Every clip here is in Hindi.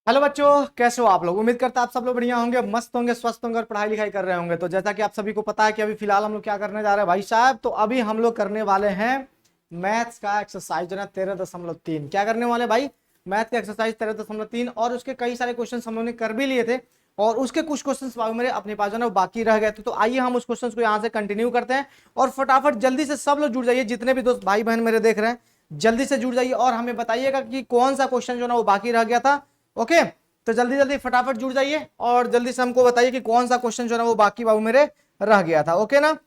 हेलो बच्चों, कैसे हो आप लोग। उम्मीद करता आप सब लोग बढ़िया होंगे, मस्त होंगे, स्वस्थ होंगे और पढ़ाई लिखाई कर रहे होंगे। तो जैसा कि आप सभी को पता है कि अभी फिलहाल हम लोग क्या करने जा रहे हैं भाई साहब, तो अभी हम लोग करने वाले हैं मैथ्स का एक्सरसाइज जो है 13.3। क्या करने वाले भाई, मैथ का एक्सरसाइज 13.3। और उसके कई सारे क्वेश्चन हम लोग ने कर भी लिए थे और उसके कुछ क्वेश्चन मेरे अपने पास जो है बाकी रह गए थे। तो आइए हम उस क्वेश्चन को यहाँ से कंटिन्यू करते हैं और फटाफट जल्दी से सब लोग जुड़ जाइए, जितने भी दोस्त भाई बहन मेरे देख रहे हैं जल्दी से जुड़ जाइए और हमें बताइएगा कि कौन सा क्वेश्चन जो है वो बाकी रह गया था। ओके, तो जल्दी जल्दी फटाफट जुड़ जाइए और जल्दी से हमको बताइए कि कौन सा क्वेश्चन जो है वो बाकी बाबू मेरे रह गया था। ओके ना,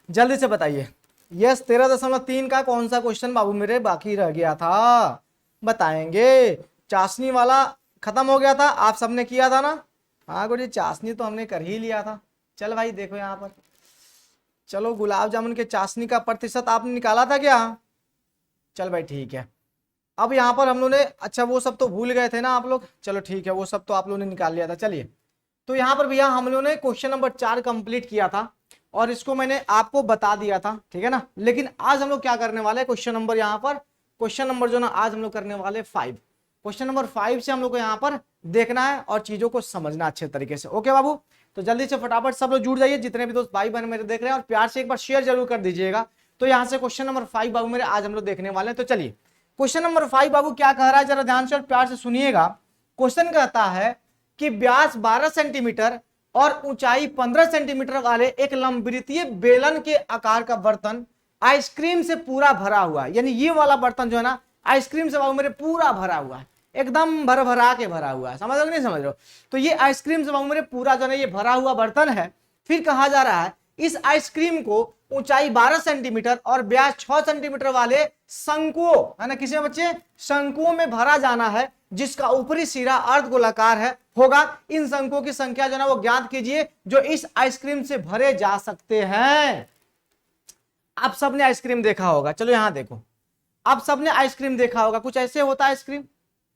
जल्दी से बताइए। यस, 13.3 का कौन सा क्वेश्चन बाबू मेरे बाकी रह गया था, बताएंगे। चाशनी वाला खत्म हो गया था, आप सबने किया था ना। हाँ गुरु जी, चाशनी तो हमने कर ही लिया था। चल भाई देखो यहाँ पर, चलो गुलाब जामुन के चाशनी का प्रतिशत आपने निकाला था क्या। चल भाई ठीक है। अब यहाँ पर हम लोग ने, अच्छा वो सब तो भूल गए थे ना आप लोग, चलो ठीक है, वो सब तो आप लोगों ने निकाल लिया था। चलिए, तो यहाँ पर भैया हम लोगों ने क्वेश्चन नंबर 4 कंप्लीट किया था और इसको मैंने आपको बता दिया था, ठीक है ना। लेकिन आज हम लोग क्या करने वाले हैं, क्वेश्चन नंबर यहाँ पर, क्वेश्चन नंबर जो ना आज हम लोग करने वाले 5। क्वेश्चन नंबर 5 से हम लोग को यहाँ पर देखना है और चीजों को समझना अच्छे तरीके से। ओके बाबू, तो जल्दी से फटाफट सब लोग जुड़ जाइए, जितने भी दोस्त भाई बहन मेरे देख रहे हैं, और प्यार से एक बार शेयर जरूर कर दीजिएगा। तो यहाँ से क्वेश्चन नंबर 5 बाबू मेरे आज हम लोग देखने वाले हैं। तो चलिए, क्वेश्चन नंबर 5 बाबू क्या कह रहा है, जरा ध्यान से और प्यार से सुनिएगा। क्वेश्चन कहता है कि व्यास 12 सेंटीमीटर और ऊंचाई 15 सेंटीमीटर वाले एक लंबवृत्तीय बेलन के आकार का बर्तन आइसक्रीम से पूरा भरा हुआ है। यानी ये वाला बर्तन जो है ना आइसक्रीम से बाबू मेरे पूरा भरा हुआ है, एकदम भर भरा के भरा हुआ है। समझ रहे हो नहीं समझ रहे हो। तो ये आइसक्रीम से बाबू मेरे पूरा जो है ये भरा हुआ बर्तन है। फिर कहा जा रहा है इस आइसक्रीम को ऊंचाई 12 सेंटीमीटर और व्यास 6 सेंटीमीटर वाले शंकुओं, है ना, किसी बच्चे शंकुओं में भरा जाना है, जिसका ऊपरी सिरा अर्धगोलाकार है होगा। इन शंकुओं की संख्या जो है वो ज्ञात कीजिए जो इस आइसक्रीम से भरे जा सकते हैं। आप सबने आइसक्रीम देखा होगा, चलो यहां देखो, आप सबने आइसक्रीम देखा होगा, कुछ ऐसे होता है आइसक्रीम,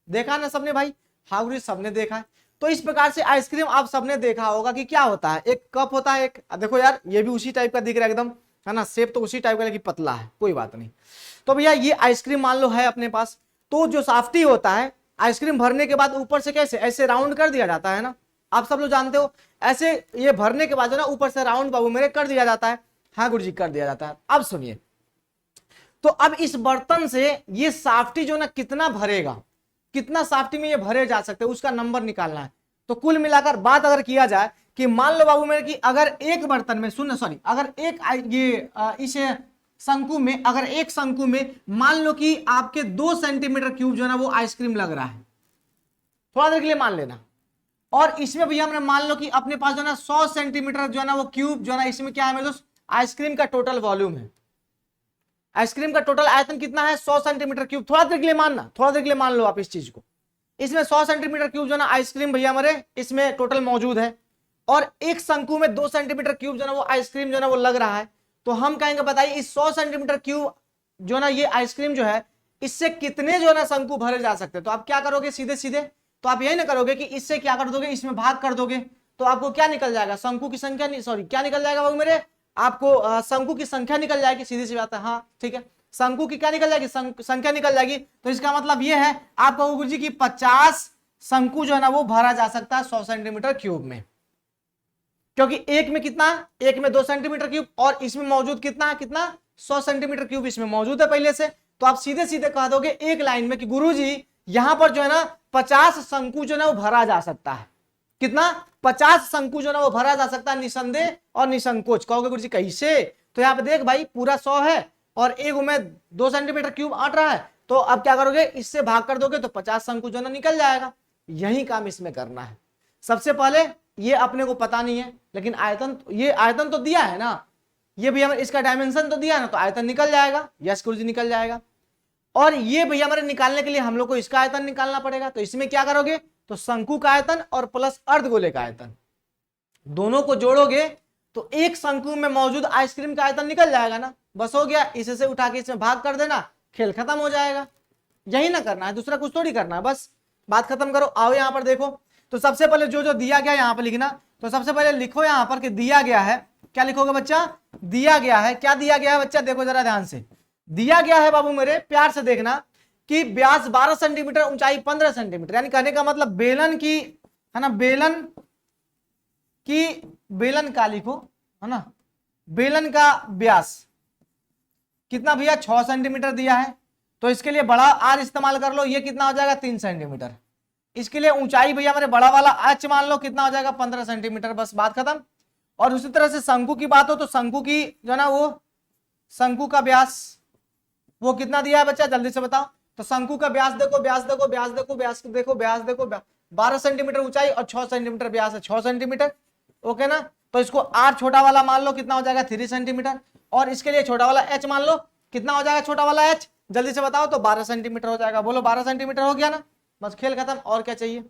देखा ना सबने भाई। हाँ गुरु सबने देखा है। तो इस प्रकार से आइसक्रीम आप सबने देखा होगा कि क्या होता है, एक कप होता है, एक देखो यार ये भी उसी टाइप का दिख रहा है एकदम, है ना, शेप तो उसी टाइप का लेकिन पतला है, कोई बात नहीं। तो भैया ये आइसक्रीम मान लो है अपने पास, तो जो साफ्टी होता है आइसक्रीम भरने के बाद ऊपर से कैसे ऐसे राउंड कर दिया जाता है ना, आप सब लोग जानते हो। ऐसे ये भरने के बाद जो ना ऊपर से राउंड बाबू मेरे कर दिया जाता है। हाँ गुरु जी कर दिया जाता है। अब सुनिए, तो अब इस बर्तन से ये साफ्टी जो ना कितना भरेगा, कितना साफ्टी में ये भरे जा सकते हैं, उसका नंबर निकालना है। तो कुल मिलाकर बात अगर किया जाए कि मान लो बाबू मेरे कि अगर एक बर्तन में सुन सॉरी अगर एक इस शंकु में, अगर एक शंकु में मान लो कि आपके 2 सेंटीमीटर क्यूब जो है ना वो आइसक्रीम लग रहा है, थोड़ा देर के लिए मान लेना। और इसमें भैया हमने मान लो कि अपने पास जो है ना 100 सेंटीमीटर जो है ना वो क्यूब जो है ना, इसमें क्या है मेरे दोस्त, आइसक्रीम का टोटल वॉल्यूम है। आइसक्रीम का टोटल आयतन कितना है, 100 सेंटीमीटर क्यूब। थोड़ा देर के लिए मानना, थोड़ा देर के लिए मान लो आप इस चीज को। इसमें 100 सेंटीमीटर क्यूब जो ना आइसक्रीम भैया हमारे इसमें टोटल मौजूद है, और एक शंकु में 2 सेंटीमीटर क्यूब जो ना वो आइसक्रीम जो ना वो लग रहा है। तो हम कहेंगे बताइए इस 100 सेंटीमीटर क्यूब जो ना ये आइसक्रीम जो है, इससे कितने जो ना शंकु भरे जा सकते हैं। तो आप क्या करोगे सीधे सीधे, तो आप यही ना करोगे कि इससे क्या कर दोगे, इसमें भाग कर दोगे, तो आपको क्या निकल जाएगा, शंकु की संख्या, सॉरी क्या निकल जाएगा बाबू मेरे, आपको शंकु की संख्या निकल जाएगी। सीधी सी बात है, हाँ ठीक है, शंकु की क्या निकल जाएगी, संख्या निकल जाएगी। तो इसका मतलब यह है आपका गुरु जी की 50 शंकु जो है ना वो भरा जा सकता है 100 सेंटीमीटर क्यूब में, क्योंकि एक में कितना, एक में 2 सेंटीमीटर क्यूब और इसमें मौजूद कितना है, कितना 100 सेंटीमीटर क्यूब इसमें मौजूद है पहले से। तो आप सीधे सीधे कह दोगे एक लाइन में कि गुरुजी यहां पर जो है ना 50 शंकु जो है वो भरा जा सकता है। कितना, 50 शंकु जो है वो भरा जा सकता है निसंदेह और निसंकोच। कहोगे गुरुजी कैसे, तो यहाँ पे देख भाई पूरा 100 है और एक में 2 सेंटीमीटर क्यूब आट रहा है, तो अब क्या करोगे, इससे भाग कर दोगे तो 50 शंकु जो है निकल जाएगा। यही काम इसमें करना है। सबसे पहले ये अपने को पता नहीं है, लेकिन आयतन, ये आयतन तो दिया है ना, ये भैया इसका डायमेंशन तो दिया है ना, तो आयतन निकल जाएगा। यस गुरुजी निकल जाएगा। और ये भैया हमारे निकालने के लिए हम लोग को इसका आयतन निकालना पड़ेगा। तो इसमें क्या करोगे, तो शंकु का आयतन और प्लस अर्धगोले का आयतन दोनों को जोड़ोगे तो एक शंकु में मौजूद आइसक्रीम का आयतन निकल जाएगा ना, बस हो गया। इसे से उठा के इसमें भाग कर देना, खेल खत्म हो जाएगा। यही ना करना है, दूसरा कुछ थोड़ी करना है, बस बात खत्म करो। आओ यहाँ पर देखो, तो सबसे पहले जो जो दिया गया यहाँ पर लिखना, तो सबसे पहले लिखो यहाँ पर कि दिया गया है, क्या लिखोगे बच्चा, दिया गया है। क्या दिया गया है बच्चा, देखो जरा ध्यान से, दिया गया है बाबू मेरे, प्यार से देखना कि व्यास 12 सेंटीमीटर, ऊंचाई 15 सेंटीमीटर, यानी कहने का मतलब बेलन की, है ना, बेलन का लिखो, है ना, बेलन का व्यास कितना भैया 6 सेंटीमीटर दिया है, तो इसके लिए बड़ा आर इस्तेमाल कर लो, ये कितना हो जाएगा 3 सेंटीमीटर। इसके लिए ऊंचाई भैया मेरे बड़ा वाला एच मान लो, कितना हो जाएगा 15 सेंटीमीटर, बस बात खत्म। और उसी तरह से शंकु की बात हो तो शंकु की जो ना वो शंकु का व्यास वो कितना दिया है बच्चा, जल्दी से बताओ। तो शंकु का व्यास देखो, व्यास देखो, व्यास देखो, व्यास देखो, व्यास देखो, 12 सेंटीमीटर ऊंचाई और 6 सेंटीमीटर व्यास है, 6 सेंटीमीटर। ओके ना, तो इसको आर छोटा वाला मान लो, कितना हो जाएगा 3 सेंटीमीटर। और इसके लिए छोटा वाला एच मान लो, कितना हो जाएगा छोटा वाला एच, जल्दी से बताओ, तो 12 सेंटीमीटर हो जाएगा। बोलो 12 सेंटीमीटर हो गया ना, बस खेल खत्म, और क्या चाहिए।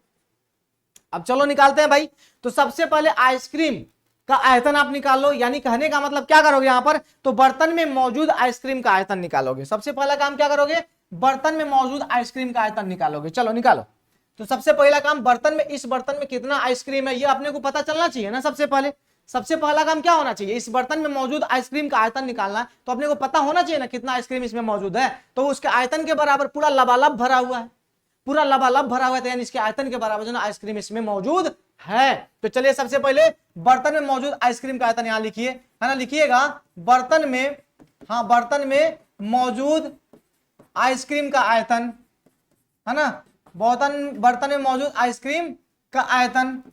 अब चलो निकालते हैं भाई। तो सबसे पहले आइसक्रीम का आयतन आप निकाल लो, यानी कहने का मतलब क्या करोगे यहां पर, तो बर्तन में मौजूद आइसक्रीम का आयतन निकालोगे। सबसे पहला काम क्या करोगे, बर्तन में मौजूद आइसक्रीम का आयतन निकालोगे। चलो निकालो। तो सबसे पहला काम, बर्तन में, इस बर्तन में कितना आइसक्रीम है ये अपने को पता चलना चाहिए ना। सबसे पहला काम क्या होना चाहिए, इस बर्तन में मौजूद आइसक्रीम का आयतन निकालना है, तो अपने को पता होना चाहिए ना कितना आइसक्रीम इसमें मौजूद है। तो उसके आयतन के बराबर पूरा लबालब भरा हुआ है, पूरा लबालब भरा हुआ है, यानी इसके आयतन के बराबर जो ना आइसक्रीम इसमें मौजूद है। तो चलिए सबसे पहले बर्तन में मौजूद आइसक्रीम का आयतन यहां लिखिए, है ना, लिखिएगा बर्तन में, हाँ, बर्तन में मौजूद आइसक्रीम का आयतन, है ना, बर्तन में मौजूद आइसक्रीम का आयतन।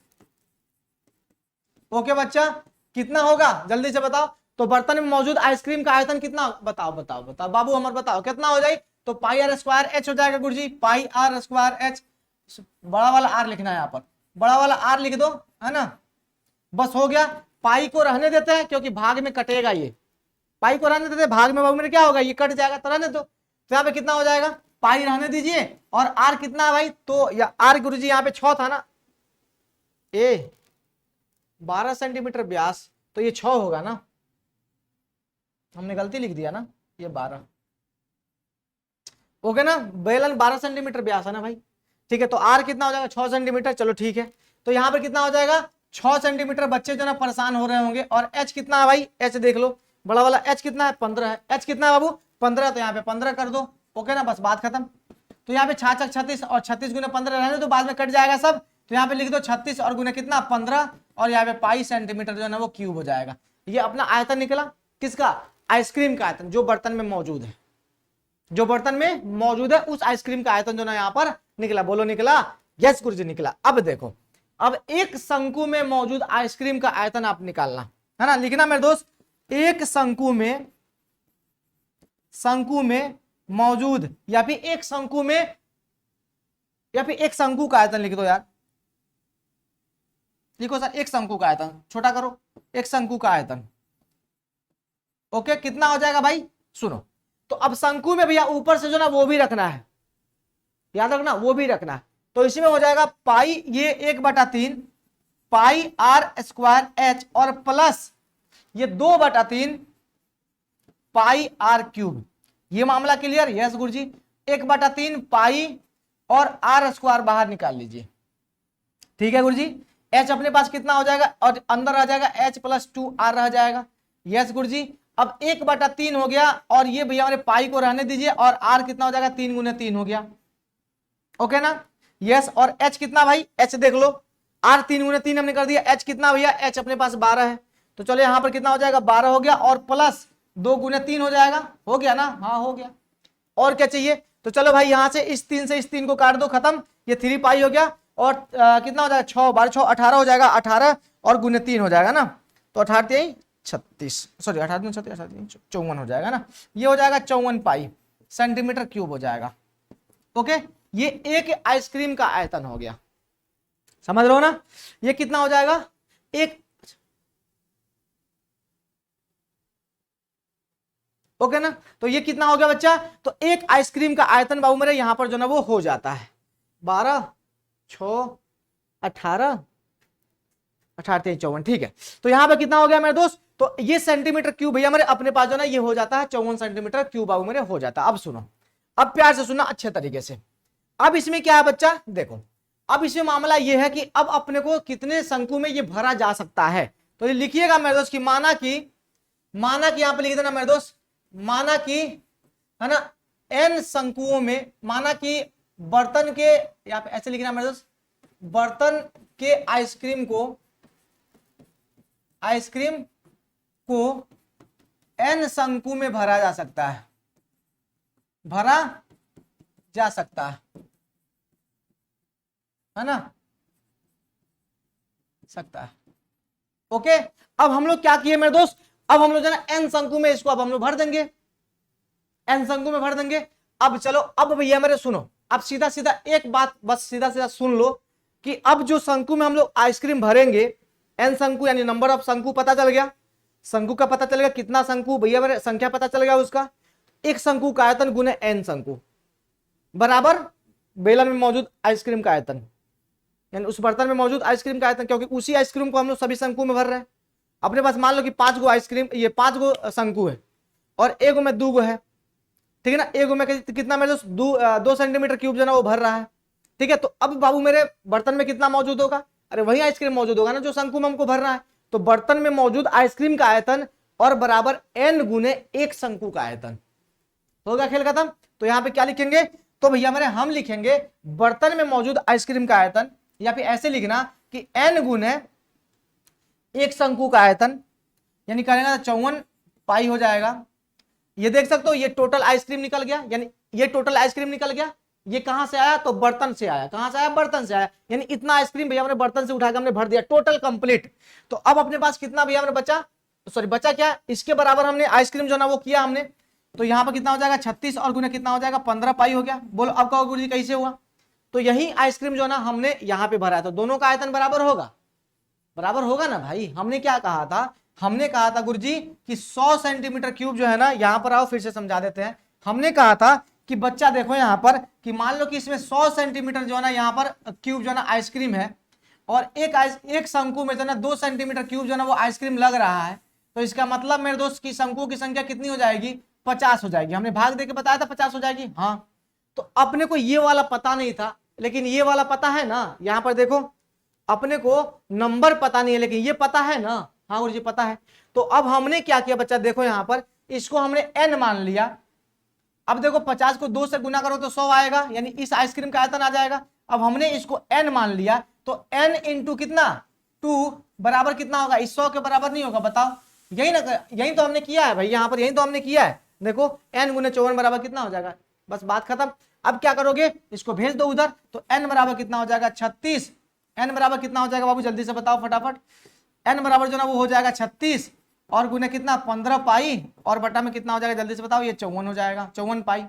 ओके बच्चा, कितना होगा जल्दी से बताओ। तो बर्तन में मौजूद आइसक्रीम का आयतन कितना, बताओ बताओ बताओ बाबू हमारे, बताओ कितना हो जाए। तो पाई आर स्क्वायर एच हो जाएगा गुरुजी, पाई आर स्क्वायर एच, बड़ा वाला आर लिखना है यहाँ पर, बड़ा वाला आर लिख दो, है ना, बस हो गया। पाई को रहने देते हैं क्योंकि भाग में कटेगा, ये पाई को रहने देते हैं, भाग में बाबू मेरे क्या होगा, ये कट जाएगा, तो रहने दो। तो यहाँ पे कितना हो जाएगा, पाई रहने दीजिए, और आर कितना है भाई, तो या आर गुरुजी यहाँ पे 6 था ना, ए 12 सेंटीमीटर व्यास, तो ये 6 होगा ना, हमने गलती लिख दिया ना, ये 12। ओके ना, बेलन 12 सेंटीमीटर व्यास है ना भाई, ठीक है। तो आर कितना हो जाएगा 6 सेंटीमीटर, चलो ठीक है। तो यहाँ पर कितना हो जाएगा 6 सेंटीमीटर। बच्चे जो ना परेशान हो रहे होंगे, और एच कितना है भाई, एच देख लो, बड़ा वाला एच कितना है 15 है, एच कितना है बाबू 15, तो यहाँ पे 15 कर दो। ओके ना, बस बात खत्म। तो यहाँ पे 6 36 और 36 गुना 15 रहने दो, बाद में कट जाएगा सब। तो यहाँ पे लिख दो 36 और गुना कितना 15, और यहाँ पे पाई सेंटीमीटर जो है ना वो क्यूब हो जाएगा। ये अपना आयतन निकला, किसका, आइसक्रीम का आयतन, जो बर्तन में मौजूद है, जो बर्तन में मौजूद है उस आइसक्रीम का आयतन जो ना यहाँ पर निकला। बोलो निकला, यस गुरुजी निकला। अब देखो, अब एक शंकु में मौजूद आइसक्रीम का आयतन आप निकालना, है ना, लिखना मेरे दोस्त, एक शंकु में मौजूद, या फिर एक शंकु में, या फिर एक शंकु का आयतन लिख दो यार, लिखो सर एक शंकु का आयतन, छोटा करो, एक शंकु का आयतन। ओके, कितना हो जाएगा भाई, सुनो। तो अब शंकु में भैया ऊपर से जो ना वो भी रखना है, याद रखना, वो भी रखना है। तो इसी में हो जाएगा पाई, ये 1/3 पाई आर स्क्वायर एच, और प्लस ये 2/3 पाई आर क्यूब। ये मामला क्लियर, यस गुरुजी। 1/3 पाई और आर स्क्वायर बाहर निकाल लीजिए, ठीक है गुरुजी। एच अपने पास कितना हो जाएगा, और अंदर आ जाएगा एच प्लस 2 आर रह जाएगा, यस गुरुजी। अब 1/3 हो गया, और ये भैया हमारे पाई को रहने दीजिए, और आर कितना हो जाएगा 3 गुने 3 हो गया। ओके ना, यस। और एच कितना भाई, एच देख लो, आर 3 गुने 3 हमने कर दिया, एच कितना भैया, एच अपने पास 12 है। तो चलो यहाँ पर कितना हो जाएगा 12 हो गया, और प्लस 2 गुने 3 हो जाएगा, हो गया ना, हाँ हो गया। और क्या चाहिए, तो चलो भाई यहाँ से इस 3 से इस 3 को काट दो, खत्म। ये 3 पाई हो गया, और कितना हो जाएगा 6 12 6 18 हो जाएगा, 18 और गुने 3 हो जाएगा ना, तो 18 36, सॉरी 18 36 54 हो जाएगा ना, ये हो जाएगा 54 पाई सेंटीमीटर क्यूब हो जाएगा। ओके, ये एक आइसक्रीम का आयतन हो गया, समझ रहे हो ना। ये कितना हो जाएगा, एक, ओके ना, तो ये कितना हो गया बच्चा, तो एक आइसक्रीम का आयतन बाबू मेरे यहां पर जो ना वो हो जाता है 12 6 18 18 54, ठीक है। तो यहां पर कितना हो गया मेरे दोस्त, तो ये सेंटीमीटर क्यूब भैया मेरे अपने पास जो ना ये हो जाता है 54 सेंटीमीटर क्यूब बाबू मेरे हो जाता है। अब सुनो, अब प्यार से सुनना अच्छे तरीके से। अब इसमें क्या है बच्चा, देखो, अब इसमें मामला ये है कि अब अपने को कितने शंकु में ये भरा जा सकता है। तो ये लिखिएगा मेरे दोस्त कि माना कि यहां पर लिख देना मेरे दोस्त, माना कि, है ना, n शंकुओं में, माना कि बर्तन के, यहाँ पे ऐसे लिखना मेरे दोस्त, बर्तन के आइसक्रीम को n शंकु में भरा जा सकता है, भरा जा सकता है ना, सकता है। ओके, अब हम लोग क्या किए मेरे दोस्त, अब हम लोग जो है ना n शंकु में इसको अब हम लोग भर देंगे, n शंकु में भर देंगे। अब चलो, अब भैया मेरे सुनो, अब सीधा सीधा एक बात बस सीधा सीधा सुन लो कि अब जो शंकु में हम लोग आइसक्रीम भरेंगे, n शंकु यानी नंबर ऑफ शंकु पता चल गया, शंकु का पता चल गया, कितना शंकु भैया मेरे, संख्या पता चल गया उसका, एक शंकु का आयतन गुने n शंकु बराबर बेलन में मौजूद आइसक्रीम का आयतन, यानी उस बर्तन में मौजूद आइसक्रीम का आयतन, क्योंकि उसी आइसक्रीम को हम लोग सभी शंकु में भर रहे हैं। अपने पास मान लो कि 5 गो आइसक्रीम, ये 5 गो शंकु है और एक में 2 गो है, ठीक है ना, एक में कितना मेरे दोस्त 2 सेंटीमीटर क्यूब जो है ना वो भर रहा है, ठीक है। तो अब बाबू मेरे बर्तन में कितना मौजूद होगा, अरे वही आइसक्रीम मौजूद होगा ना जो शंकु में हमको भरना है। तो बर्तन में मौजूद आइसक्रीम का आयतन और बराबर n गुने एक शंकु का आयतन, होगा खेल खत्म। तो यहाँ पे क्या लिखेंगे, तो भैया मेरे हम लिखेंगे बर्तन में मौजूद आइसक्रीम का आयतन, या फिर ऐसे लिखना कि n गुने एक शंकु का आयतन, यानी करेंगे तो 54 पाई हो जाएगा। ये देख सकते हो, ये टोटल आइसक्रीम निकल गया, यानी ये टोटल आइसक्रीम निकल गया। ये कहां से आया, तो बर्तन से आया, कहां से आया, बर्तन से आया, यानी इतना आइसक्रीम भैया हमने बर्तन से उठाकर हमने भर दिया, टोटल कंप्लीट। तो अब अपने पास कितना भैया हमने बचा, सॉरी बचा क्या, इसके बराबर हमने आइसक्रीम जो ना वो किया हमने, तो यहाँ पर कितना हो जाएगा 36 और गुना कितना हो जाएगा 15 पाई हो गया। बोलो अब कहो गुरुजी कैसे हुआ, तो यही आइसक्रीम जो ना हमने यहाँ पे भरा है, तो दोनों का आयतन बराबर होगा, बराबर होगा ना भाई। हमने क्या कहा था, हमने कहा था गुरुजी कि 100 सेंटीमीटर क्यूब जो है ना, यहाँ पर आओ फिर से समझा देते हैं। हमने कहा था कि बच्चा देखो यहाँ पर कि मान लो कि इसमें 100 सेंटीमीटर जो है ना यहाँ पर क्यूब जो है ना आइसक्रीम है, और एक शंकु में जो है ना 2 सेंटीमीटर क्यूब जो है ना वो आइसक्रीम लग रहा है। तो इसका मतलब मेरे दोस्त की शंकुओं की संख्या कितनी हो जाएगी, 50 हो जाएगी। हमने भाग देके बताया था 50 हो जाएगी, हाँ। तो अपने को ये वाला पता नहीं था, लेकिन ये वाला पता है ना, यहाँ पर देखो अपने को नंबर पता नहीं है लेकिन ये पता है ना, हाँ गुरुजी पता है। तो अब हमने क्या किया बच्चा, देखो यहाँ पर इसको हमने n मान लिया। अब देखो 50 को 2 से गुना करो तो 100 आएगा, यानी इस आइसक्रीम का आयतन आ जाएगा। अब हमने इसको n मान लिया, तो n इंटू कितना 2 बराबर कितना होगा, इस 100 के बराबर नहीं होगा, बताओ। यही ना, यही तो हमने किया है भाई, यहाँ पर यही तो हमने किया है। देखो n गुने 54 बराबर कितना हो जाएगा, बस बात खत्म। अब क्या करोगे, इसको भेज दो उधर, तो n बराबर कितना हो जाएगा 36, n बराबर कितना हो जाएगा बाबू जल्दी से बताओ फटाफट, n बराबर जो ना वो हो जाएगा 36 और गुने कितना 15 पाई, और बटा में कितना हो जाएगा जल्दी से बताओ, ये 54 हो जाएगा, 54 पाई,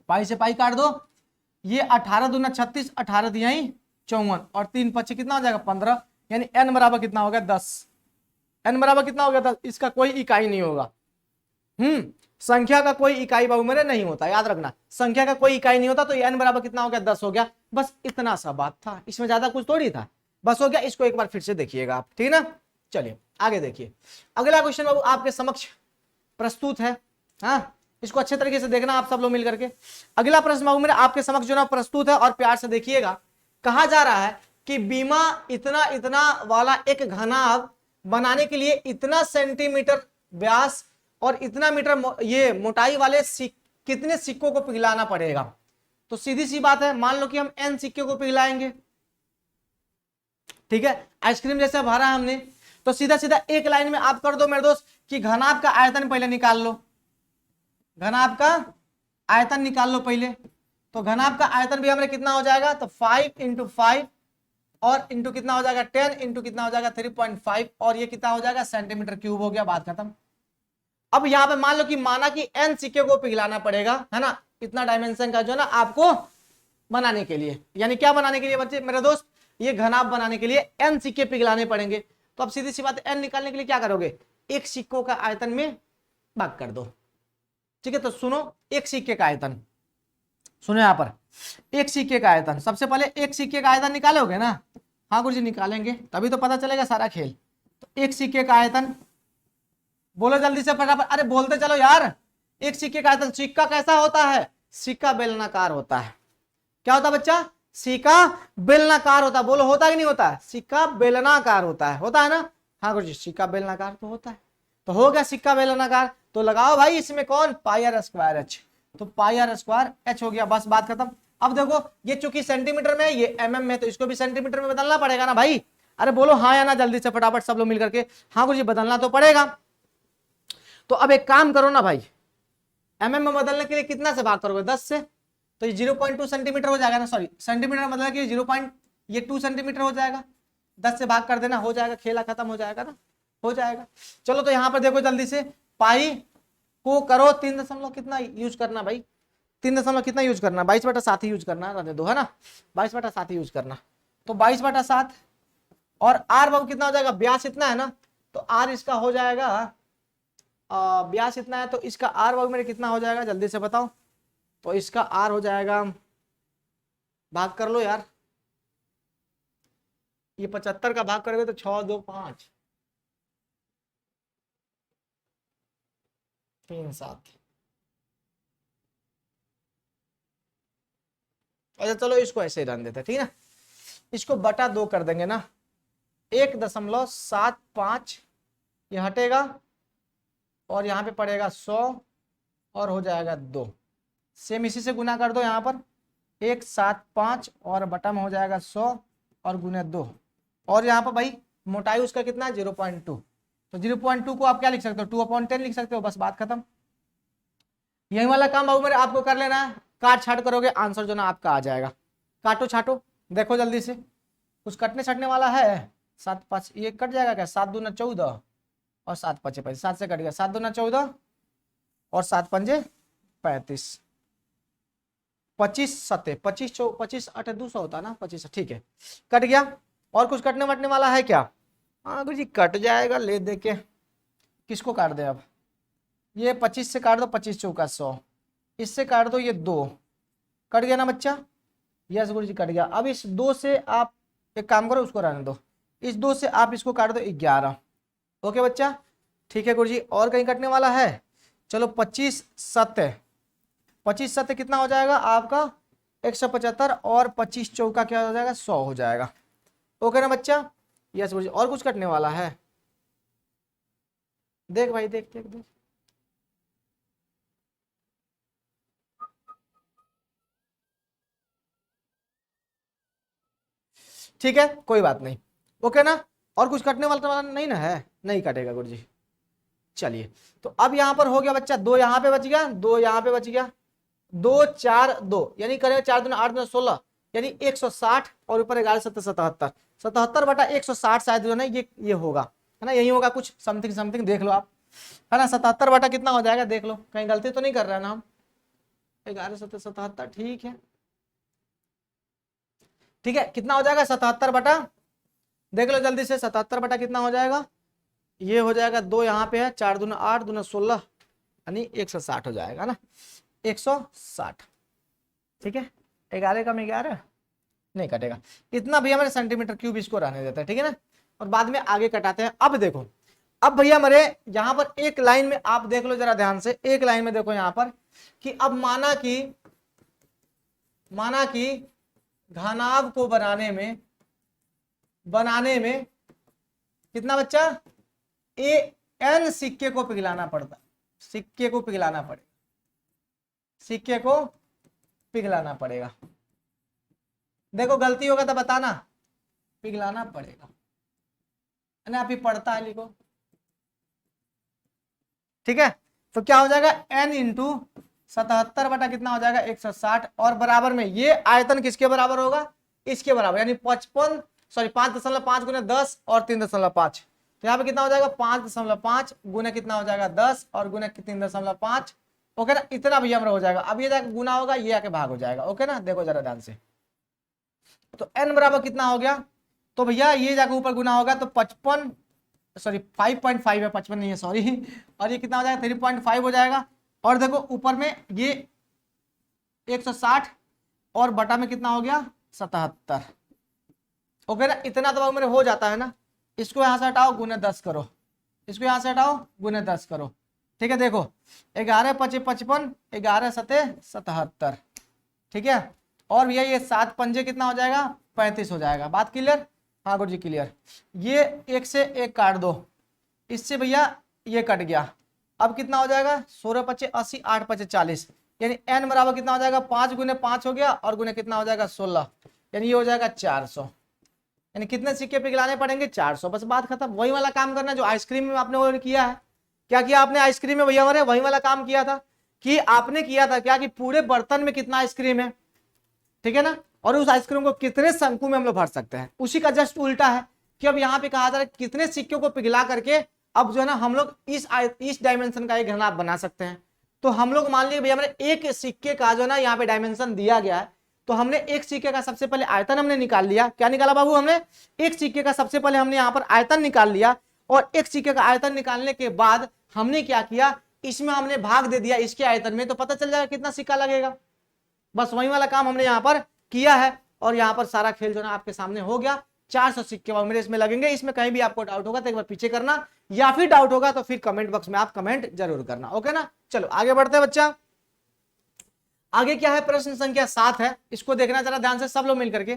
पाई से पाई काट दो, ये 18 दूना 36, 18 दिया ही 54 और 3 पच्चीस कितना हो जाएगा 15, यानी n बराबर कितना हो गया 10, n बराबर कितना हो गया 10। इसका कोई इकाई नहीं होगा, संख्या का कोई इकाई बाबू मेरे नहीं होता, याद रखना, संख्या का कोई इकाई नहीं होता। तो n बराबर कितना हो गया 10 हो गया, बस इतना सा बात था, इसमें ज्यादा कुछ थोड़ी था, बस हो गया। इसको एक बार फिर से देखिएगा आप, ठीक है ना। चलिए आगे देखिए, अगला क्वेश्चन बाबू आपके समक्ष प्रस्तुत है, हाँ इसको अच्छे तरीके से देखना आप सब लोग मिल करके। अगला प्रश्न बाबू मेरे आपके समक्ष जो ना प्रस्तुत है और प्यार से देखिएगा। कहा जा रहा है कि बीमा इतना इतना वाला एक घनाभ बनाने के लिए इतना सेंटीमीटर व्यास और इतना मीटर ये मोटाई वाले कितने सिक्कों को पिघलाना पड़ेगा। तो सीधी सी बात है, मान लो कि हम n सिक्के को पिघलाएंगे, ठीक है, आइसक्रीम जैसे भरा है हमने, तो सीधा सीधा एक लाइन में आप कर दो मेरे दोस्त कि घनाभ का आयतन पहले निकाल लो, घनाभ का आयतन निकाल लो पहले। तो घनाभ का आयतन भी हमारे कितना हो जाएगा, तो 5 इंटू 5 और इंटू कितना हो जाएगा 10 इंटू कितना हो जाएगा 3.5 और ये कितना हो जाएगा सेंटीमीटर क्यूब हो गया, बात खत्म। अब यहाँ पे मान लो कि माना कि n सिक्के को पिघलाना पड़ेगा, है ना, इतना डायमेंशन का जो ना आपको बनाने के लिए, यानी क्या बनाने के लिए बच्चे मेरे दोस्त, ये घनाभ बनाने के लिए n सिक्के पिघलाने पड़ेंगे। तो अब सीधी सी बात n निकालने के लिए क्या करोगे, एक सिक्कों का आयतन में भाग कर दो, ठीक है। तो सुनो, एक सिक्के का आयतन, सुनो यहाँ पर एक सिक्के का आयतन, सबसे पहले एक सिक्के का आयतन निकालोगे ना, हाँ गुरुजी निकालेंगे तभी तो पता चलेगा सारा खेल। तो एक सिक्के का आयतन बोलो जल्दी से फटाफट, अरे बोलते चलो यार। एक सिक्के का आयतन, सिक्का कैसा होता है, सिक्का बेलनाकार होता है। क्या होता है बच्चा, सिक्का बेलनाकार होता है, बोलो होता है कि नहीं होता है, सिक्का बेलनाकार होता है ना, हाँ गुरुजी सिक्का बेलनाकार तो होता है। तो हो गया सिक्का बेलनाकार, तो लगाओ भाई इसमें कौन, पाई r स्क्वायर h। तो पाई आर स्क्वायर एच हो गया, बस बात खत्म। अब देखो ये चूंकि सेंटीमीटर में है, ये एमएम में, तो इसको भी सेंटीमीटर में बदलना पड़ेगा ना भाई। अरे बोलो हाँ या ना जल्दी से फटाफट सब लोग मिल करके। हाँ गुरुजी बदलना तो पड़ेगा। तो अब एक काम करो ना भाई, एमएम में बदलने के लिए कितना से भाग करोगे, 10 से, तो ये 0.2 सेंटीमीटर हो जाएगा ना, सॉरी सेंटीमीटर मतलब कि 2 सेंटीमीटर हो जाएगा, 10 से भाग कर देना, हो जाएगा, खेला खत्म हो जाएगा ना, हो जाएगा। चलो तो यहाँ पर देखो जल्दी से, पाई को करो 3 दशमलव कितना यूज करना भाई, 3 दशमलव कितना यूज करना, 22/7 ही यूज करना, रहने दो है ना, 22/7 ही यूज करना। तो 22/7 और आर बाबू कितना हो जाएगा, व्यास इतना है ना, तो आर इसका हो जाएगा, व्यास इतना है तो इसका आर बाबू मेरे कितना हो जाएगा जल्दी से बताओ। तो इसका आर हो जाएगा, भाग कर लो यार, ये 75 का भाग करोगे तो 6 2 5 3 7। अच्छा चलो इसको ऐसे ही रन देते हैं, ठीक है ना, इसको बटा 2 कर देंगे ना, 1.75 ये हटेगा और यहाँ पे पड़ेगा 100 और हो जाएगा 2, सेम इसी से गुना कर दो, यहाँ पर 175 और बटा में हो जाएगा 100 और गुने 2, और यहाँ पर भाई मोटाई उसका कितना है 0.2, तो 0.2 को आप क्या लिख सकते हो, 2/10 लिख सकते हो, बस बात खत्म। यही वाला काम बाबू मेरे आपको कर लेना है, काट छाट करोगे आंसर जो ना आपका आ जाएगा। काटो छाटो देखो जल्दी से, कुछ कटने छटने वाला है, 7 5 ये कट जाएगा क्या, 7 दूना 14 और 7 5 5, 7 से कट गया, 7 दूना 14 और 7 5 35, 25 7 25 25 8 200 होता ना, 25 ठीक है, कट गया। और कुछ कटने वटने वाला है क्या, हाँ जी कट जाएगा, ले दे के किसको काट दे, अब ये 25 से काट दो, 25 चौका 100, इससे काट दो ये 2, कट गया ना बच्चा, यस गुरु जी कट गया। अब इस 2 से आप एक काम करो, उसको रहने दो, इस 2 से आप इसको काट दो 11, ओके बच्चा, ठीक है गुरु जी। और कहीं कटने वाला है, चलो 25 7 कितना हो जाएगा आपका 175 और 25 चौका क्या हो जाएगा 100 हो जाएगा, ओके ना बच्चा, यस गुरु जी। और कुछ कटने वाला है, देख भाई देख देख देख, ठीक है कोई बात नहीं, ओके ना। और कुछ कटने वाला नहीं ना है, नहीं कटेगा गुरु जी। चलिए तो अब यहां पर हो गया बच्चा, 2 यहां पे बच गया, 2 यहां पे बच गया, 2 4 2 यानी करेंगे 4 दूना 8 दूना 16 यानी 160 और ऊपर 11 7 77 77 बटा 160 शायद जो है ना ये होगा, है ना, यही होगा कुछ समथिंग समथिंग, देख लो आप, है ना, 77 बटा कितना हो जाएगा देख लो, कहीं गलती तो नहीं कर रहे हैं ना हम, 11 7 77 ठीक है, ठीक है, कितना हो जाएगा 77 बटा, देख लो जल्दी से, 77 बटा कितना हो जाएगा, ये हो जाएगा 2 यहाँ पे है, 4 दूना 8 दूना 16 यानी 160 हो जाएगा ना, 160, ठीक है, 11 का में 11 नहीं कटेगा, इतना भैया मेरे सेंटीमीटर क्यूब इसको रहने देता है, ठीक है ना, और बाद में आगे कटाते हैं। अब देखो, अब भैया मेरे यहां पर एक लाइन में आप देख लो जरा ध्यान से, एक लाइन में देखो यहां पर कि अब माना कि घनाभ को बनाने में कितना बच्चा, n सिक्के को पिघलाना पड़ता, सिक्के को पिघलाना पड़ेगा, देखो गलती होगा तो बताना, पिघलाना पड़ेगा, ना अभी पढ़ता है लिखो, ठीक है। तो क्या हो जाएगा n इंटू 77 बटा कितना हो जाएगा 160 और बराबर में ये आयतन किसके बराबर होगा, इसके बराबर, यानी 5.5 गुने 10 और 3.5, तो यहाँ पे कितना हो जाएगा 5.5 गुने कितना हो जाएगा 10 और गुने 3.5, ओके ना, इतना भैया हमारा हो जाएगा। अब ये जाके गुना होगा, ये आके भाग हो जाएगा, ओके ना, देखो जरा ध्यान से, तो n बराबर कितना हो गया, तो भैया ये जाके ऊपर गुना होगा तो 5.5 है, 55 नहीं है सॉरी, और ये कितना हो जाएगा 3.5 हो जाएगा, और देखो ऊपर में ये 160 और बटा में कितना हो गया 77, ओके ना, इतना तो मेरे हो जाता है ना, इसको यहां से हटाओ गुने 10 करो, इसको यहां से हटाओ गुने 10 करो, ठीक है, देखो 11 5 55 11 7 77, ठीक है, और भैया ये 7 पंजे कितना हो जाएगा 35 हो जाएगा, बात क्लियर, हाँ गुरु जी क्लियर। ये 1 से 1 काट दो, इससे भैया ये कट गया, अब कितना हो जाएगा 16 5 80 8 5 40, यानी n बराबर कितना हो जाएगा 5 गुने 5 हो गया और गुने कितना हो जाएगा 16, यानी ये हो जाएगा 400। यानी कितने सिक्के पिघलाने पड़ेंगे 400, बस बात खत्म। वही वाला काम करना जो आइसक्रीम में आपने वो किया है। क्या किया आपने आइसक्रीम में भैया हमारे, वही वाला काम किया था कि आपने किया था क्या कि पूरे बर्तन में कितना आइसक्रीम है, ठीक है ना, और उस आइसक्रीम को कितने शंकु में हम लोग भर सकते हैं। उसी का जस्ट उल्टा है कि अब यहाँ पे कहा जा रहा है कितने सिक्कों को पिघला करके अब जो है ना हम लोग इस डायमेंशन का एक घनाभ बना सकते हैं। तो हम लोग मान लीजिए भैया हमारे एक सिक्के का जो है ना यहाँ पे डायमेंशन दिया गया है, तो हमने एक सिक्के का सबसे पहले आयतन हमने निकाल लिया। क्या निकाला बाबू, हमने एक सिक्के का सबसे पहले हमने यहाँ पर आयतन निकाल लिया, और एक सिक्के का आयतन निकालने के बाद हमने क्या किया, इसमें हमने भाग दे दिया इसके आयतन में, तो पता चल जाएगा कितना सिक्का लगेगा। बस वही वाला काम हमने यहाँ पर किया है, और यहाँ पर सारा खेल जो है आपके सामने हो गया। 400 सिक्के मेरे इसमें लगेंगे। इसमें कहीं भी आपको डाउट होगा तो एक बार पीछे करना, या फिर डाउट होगा तो फिर कमेंट बॉक्स में आप कमेंट जरूर करना। ओके ना, चलो आगे बढ़ते हैं बच्चा। आगे क्या है, प्रश्न संख्या 7 है, इसको देखना जरा ध्यान से सब लोग मिल करके।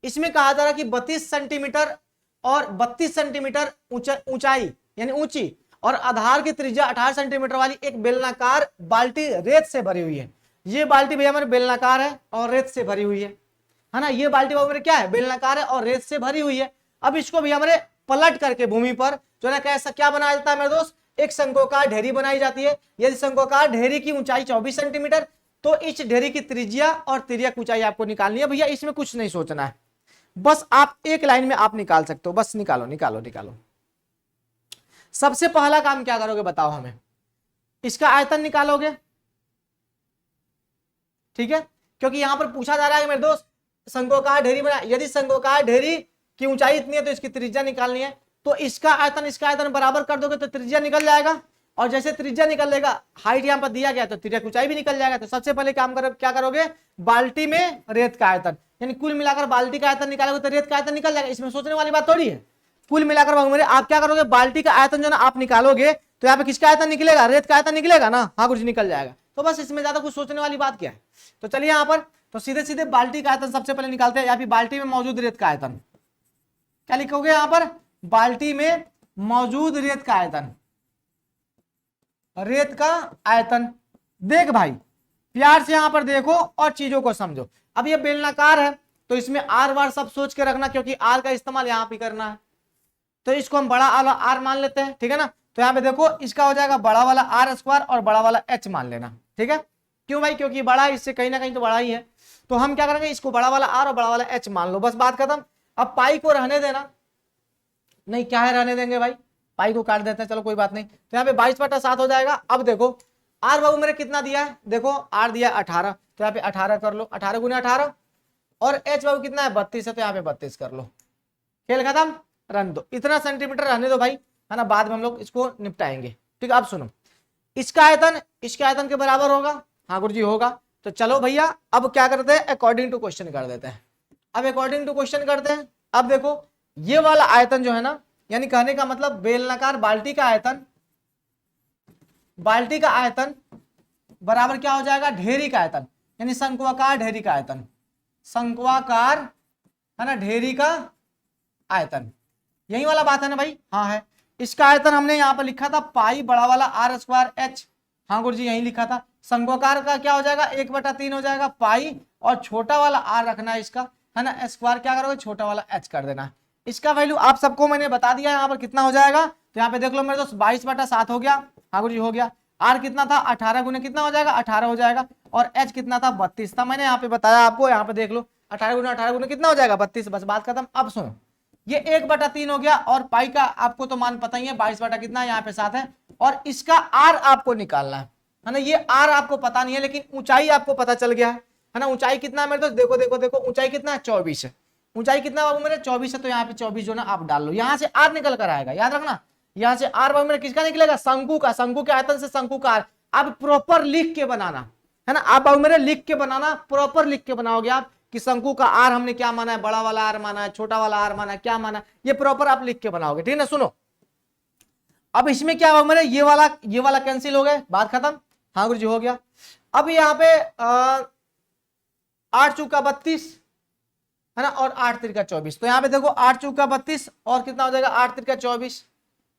इसमें कहा जा रहा है कि 32 सेंटीमीटर और 32 सेंटीमीटर ऊंचाई यानी ऊंची और आधार की त्रिज्या 18 सेंटीमीटर वाली एक बेलनाकार बाल्टी रेत से भरी हुई है। ये बाल्टी भैया हमारे बेलनाकार है और रेत से भरी हुई है ना। ये बाल्टी हमारे क्या है, बेलनाकार है और रेत से भरी हुई है। अब इसको भैया हमारे पलट करके भूमि पर जो है ना कैसा क्या बनाया जाता है मेरे दोस्त, एक शंक्वाकार ढेरी बनाई जाती है। यदि शंक्वाकार ढेरी की ऊंचाई 24 सेंटीमीटर, तो इस ढेरी की त्रिज्या और तिर्यक ऊंचाई आपको निकालनी है। भैया इसमें कुछ नहीं सोचना है, बस आप एक लाइन में आप निकाल सकते हो, बस निकालो निकालो निकालो। सबसे पहला काम क्या करोगे बताओ हमें, इसका आयतन निकालोगे, ठीक है, क्योंकि यहां पर पूछा जा रहा है मेरे दोस्त शंक्वाकार ढेरी बना। यदि शंक्वाकार ढेरी की ऊंचाई इतनी है तो इसकी त्रिज्या निकालनी है, तो इसका आयतन बराबर कर दोगे तो त्रिज्या निकल जाएगा, और जैसे त्रिज्या निकल लेगा, हाइट यहाँ पर दिया गया तो तिर्यक ऊंचाई भी निकल जाएगा। तो सबसे पहले काम करो, क्या करोगे, बाल्टी में रेत का आयतन, यानी कुल मिलाकर बाल्टी का आयतन निकालोगे तो रेत का आयतन निकल जाएगा। इसमें सोचने वाली बात थोड़ी है। कुल मिलाकर आप क्या करोगे, बाल्टी का आयतन जो ना आप निकालोगे तो यहाँ पे किसका आयतन निकलेगा, रेत का आयतन निकलेगा ना, हाँ कुछ निकल जाएगा। तो बस इसमें ज्यादा कुछ सोचने वाली बात क्या है। तो चलिए यहाँ पर तो सीधे सीधे बाल्टी का आयतन सबसे पहले निकालते हैं, या फिर बाल्टी में मौजूद रेत का आयतन। क्या लिखोगे यहाँ पर, बाल्टी में मौजूद रेत का आयतन, रेत का आयतन। देख भाई प्यार से यहां पर देखो और चीजों को समझो। अब ये बेलनाकार है तो इसमें आर वार सब सोच के रखना, क्योंकि आर का इस्तेमाल यहां पे करना है। तो इसको हम बड़ा वाला आर मान लेते हैं, ठीक है ना। तो यहाँ पे देखो इसका हो जाएगा बड़ा वाला आर स्क्वायर और बड़ा वाला एच मान लेना, ठीक है। क्यों भाई, क्योंकि बड़ा है, इससे कहीं ना कहीं तो बड़ा ही है। तो हम क्या करेंगे, इसको बड़ा वाला आर और बड़ा वाला एच मान लो, बस बात खत्म। अब पाई को रहने देना, नहीं क्या है रहने देंगे भाई, पाई को काट देते हैं, चलो कोई बात नहीं। तो यहाँ पे 22/7 हो जाएगा। अब देखो आर बाबू मेरे कितना दिया है, देखो आर दिया 18, तो यहाँ पे 18 कर लो, 18 गुने 18, और एच बाबू कितना है 32 है, तो यहाँ पे 32 कर लो, खेल खत्म, रन दो। इतना सेंटीमीटर रहने दो भाई, है ना, बाद में हम लोग इसको निपटाएंगे, ठीक है। अब सुनो, इसका आयतन इसके आयतन के बराबर होगा, हाँ गुरु जी होगा। तो चलो भैया अब क्या करते हैं, अकॉर्डिंग टू क्वेश्चन कर देते हैं। अब अकॉर्डिंग टू क्वेश्चन करते हैं। अब देखो ये वाला आयतन जो है ना, यानी कहने का मतलब बेलनाकार बाल्टी का आयतन, बाल्टी का आयतन बराबर क्या हो जाएगा, ढेरी का आयतन, यानी शंक्वाकार ढेरी का आयतन, शंक्वाकार है ना ढेरी का आयतन। यही वाला बात है ना भाई, हाँ है। इसका आयतन हमने यहाँ पर लिखा था पाई बड़ा वाला आर स्क्वायर एच, हाँ गुरु जी यही लिखा था। शंक्वाकार का क्या हो जाएगा 1/3 हो जाएगा पाई, और छोटा वाला आर रखना है इसका, है ना, स्क्वायर क्या करोगे छोटा वाला एच कर देना। इसका वैल्यू आप सबको मैंने बता दिया यहाँ पर कितना हो जाएगा। तो यहाँ पे देख लो मेरे दोस्त 22/7 हो गया, हाँ गुरु जी हो गया। आर कितना था 18 गुने कितना हो जाएगा 18 हो जाएगा, और एच कितना था 32 था, मैंने यहाँ पे बताया आपको। यहाँ पे देख लो 18 गुने कितना हो जाएगा 32, बस बात खत्म। अब सुनो ये 1/3 हो गया, और पाई का आपको तो मान पता ही है 22 बटा कितना यहाँ पे 7 है, और इसका आर आपको निकालना है ना। ये आर आपको पता नहीं है, लेकिन ऊंचाई आपको पता चल गया है ना। ऊंचाई कितना है मेरे दोस्त, देखो देखो देखो ऊंचाई कितना है 24 है। ऊंचाई कितना बाबू मेरे 24 है, तो यहाँ पे 24 जो ना आप डाल लो, यहाँ से आर निकल कर आएगा, याद रखना। यहाँ से आर बाबू मेरे किसका निकलेगा, शंकु का, शंकु के आयतन से शंकु का आर। आप प्रॉपर लिख के बनाना है ना, आप बाबू मेरे लिख के बनाना, प्रॉपर लिख के बनाओगे आप कि शंकु का आर हमने क्या माना है, बड़ा वाला आर माना है, छोटा वाला आर माना है, क्या माना है, ये प्रॉपर आप लिख के बनाओगे, ठीक है ना। सुनो अब इसमें क्या हुआ मेरे, ये वाला कैंसिल हो गए, बात खत्म, हाँ गुरु जी हो गया। अब यहाँ पे 8 चौका 32 है ना, और 8 तिरका 24, तो यहाँ पे देखो 8 चौका 32 और कितना हो जाएगा 8 तिरका 24,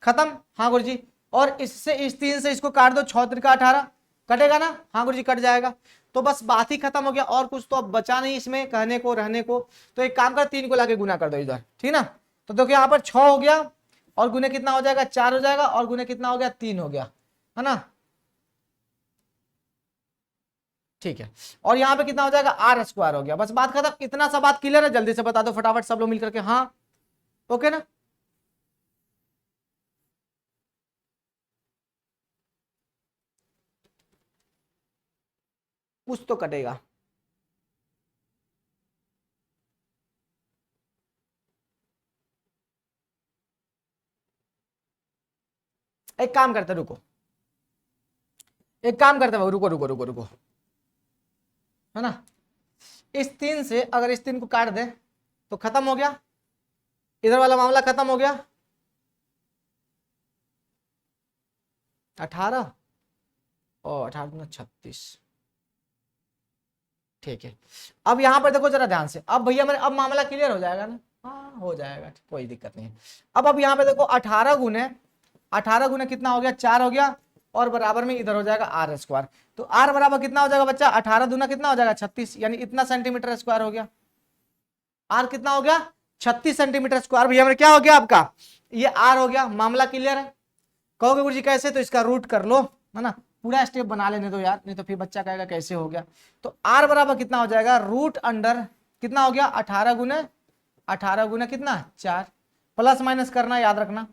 खत्म, हाँ गुरु जी। और इससे इस 3 से इसको काट दो, 6 तिरका 18, कटेगा ना, हाँ गुरु जी कट जाएगा। तो बस बात ही खत्म हो गया, और कुछ तो अब बचा नहीं इसमें कहने को रहने को। तो एक काम कर, 3 को लाके गुना कर दो इधर, ठीक ना। तो देखो यहाँ पर 6 हो गया, और गुने कितना हो जाएगा, 4 हो जाएगा, और गुने कितना हो गया, 3 हो गया, है ना। ठीक है, और यहाँ पे कितना हो जाएगा, आर स्क्वायर हो गया। बस बात खत्म, इतना सा बात क्लियर है, जल्दी से बता दो फटाफट सब लोग मिलकर के, हाँ ओके ना। कुछ तो कटेगा। एक काम करते रुको, एक काम करते हैं, रुको रुको रुको रुको, है ना। इस 3 से अगर इस 3 को काट दे तो खत्म हो गया, इधर वाला मामला खत्म हो गया। 18 और 18 36, ठीक है। अब यहां पर देखो जरा ध्यान से, अब भैया मेरे अब मामला क्लियर हो जाएगा ना, हाँ हो जाएगा, कोई दिक्कत नहीं है। अब यहाँ पे देखो 18 गुने कितना हो गया, 4 हो गया, और बराबर में इधर हो जाएगा आर स्क्वायर। तो आर बराबर कितना हो जाएगा बच्चा, 18 दूना कितना हो जाएगा 36, यानी इतना सेंटीमीटर स्क्वायर हो गया। आर कितना हो गया, 36 सेंटीमीटर स्क्वायर। भैया मेरे क्या हो गया आपका, ये आर हो गया। मामला क्लियर है। कहोगे गुरुजी कैसे, तो इसका रूट कर लो, है ना, पूरा स्टेप बना लेने दो यार, नहीं तो फिर बच्चा कहेगा कैसे हो गया। तो आर बराबर कितना हो जाएगा, रूट अंडर कितना हो गया, 18 गुने कितना 4, प्लस माइनस करना याद रखना।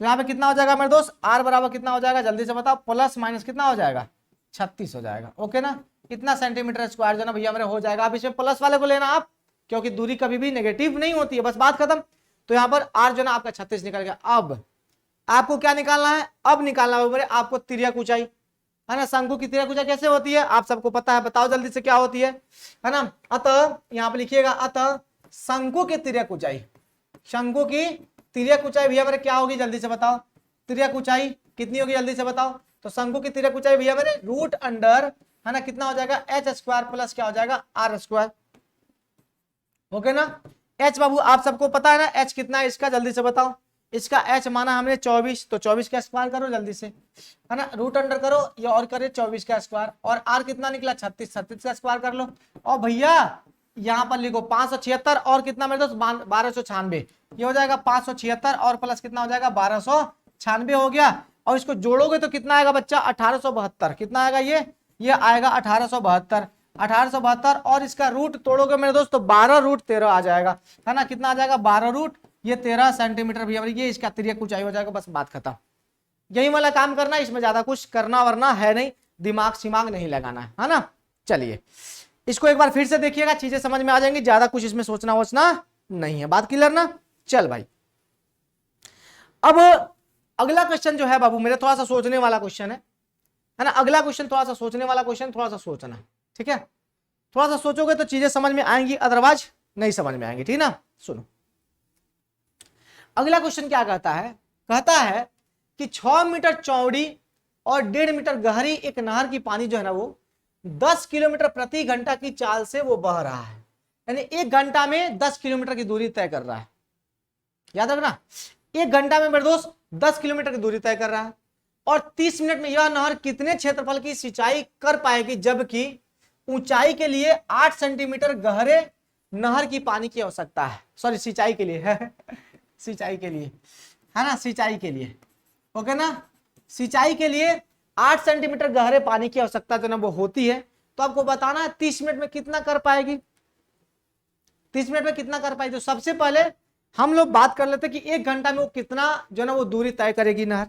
तो यहाँ पे कितना हो जाएगा मेरे दोस्त, आर बराबर कितना हो जाएगा, जल्दी से बताओ, प्लस माइनस कितना हो जाएगा, 36 हो जाएगा, ओके ना। इतना सेंटीमीटर स्क्वायर जो ना भैया मेरे हो जाएगा। अब इसमें प्लस वाले को लेना आप, क्योंकि दूरी कभी भी नेगेटिव नहीं होती है, बस बात खत्म। तो यहाँ पर आर जो ना आपका 36 निकल गया। अब आपको क्या निकालना है, अब निकालना है आपको तिर्यक ऊंचाई, है ना। शंकु की तिर्यक ऊंचाई कैसे होती है आप सबको पता है, बताओ जल्दी से क्या होती है ना। अतः यहाँ पे लिखिएगा, अतः शंकु की तिर्यक ऊंचाई, शंकु की तिर्यक ऊंचाई भैया मेरे क्या होगी, जल्दी से बताओ। तिर्यक ऊंचाई कितनी होगी, जल्दी से बताओ। तो शंकु की तिर्यक ऊंचाई भैया मेरे रूट अंडर, है ना, कितना हो जाएगा, एच स्क्वायर प्लस क्या हो जाएगा, आर स्क्वायर, ओके ना। एच बाबू आप सबको पता है ना, एच कितना है इसका, जल्दी से बताओ। इसका एच माना हमने 24, तो 24 का स्क्वायर करो जल्दी से, है ना, रूट अंडर करो ये और करे 24 का स्क्वायर, और आर कितना निकला 36, 36 का स्क्वायर कर लो। और भैया यहाँ पर लिखो 576, और कितना मेरे दोस्त 1296, ये हो जाएगा 576, और प्लस कितना हो जाएगा 1296 हो गया। और इसको जोड़ोगे तो कितना आएगा बच्चा, 1872, कितना आएगा ये आएगा 1872, 1872, और इसका रूट तोड़ोगे मेरे दोस्त तो 12 रूट 13 आ जाएगा, है ना। कितना आ जाएगा 12 रूट ये 13 सेंटीमीटर भैया, ये इसका तिर्यक ऊंचाई हो जाएगा। बस बात खत्म, यही वाला काम करना, इसमें ज्यादा कुछ करना वरना है नहीं, दिमाग सिमाग नहीं लगाना है ना। चलिए इसको एक बार फिर से देखिएगा, चीजें समझ में आ जाएंगी, ज्यादा कुछ इसमें सोचना वोचना नहीं है, बात क्लियर ना। चल भाई अब अगला क्वेश्चन जो है बाबू मेरे, थोड़ा सा सोचने वाला क्वेश्चन है ना। अगला क्वेश्चन थोड़ा सा सोचने वाला क्वेश्चन, थोड़ा सा सोचना, ठीक है। थोड़ा सा सोचोगे तो चीजें समझ में आएंगी, अदरवाइज नहीं समझ में आएंगी, ठीक ना। सुनो अगला क्वेश्चन क्या कहता है कि 6 मीटर चौड़ी और 1.5 मीटर गहरी एक नहर की पानी जो है ना वो 10 किलोमीटर प्रति घंटा की चाल से वो बह रहा है, यानी 1 घंटा में 10 किलोमीटर की दूरी तय कर रहा है। याद रखना 1 घंटा में मेरे दोस्त 10 किलोमीटर की दूरी तय कर रहा है, और 30 मिनट में यह नहर कितने क्षेत्रफल की सिंचाई कर पाएगी, जबकि ऊंचाई के लिए 8 सेंटीमीटर गहरे नहर की पानी की आवश्यकता है। सॉरी सिंचाई के लिए है सिंचाई के लिए, है ना, सिंचाई के लिए, ओके ना। सिंचाई के लिए 8 सेंटीमीटर गहरे पानी की आवश्यकता जो ना वो होती है। तो आपको बताना है 30 मिनट में कितना कर पाएगी, 30 मिनट में कितना कर पाएगी। तो सबसे पहले हम लोग बात कर लेते कि 1 घंटा में वो कितना जो ना वो दूरी तय करेगी नहर।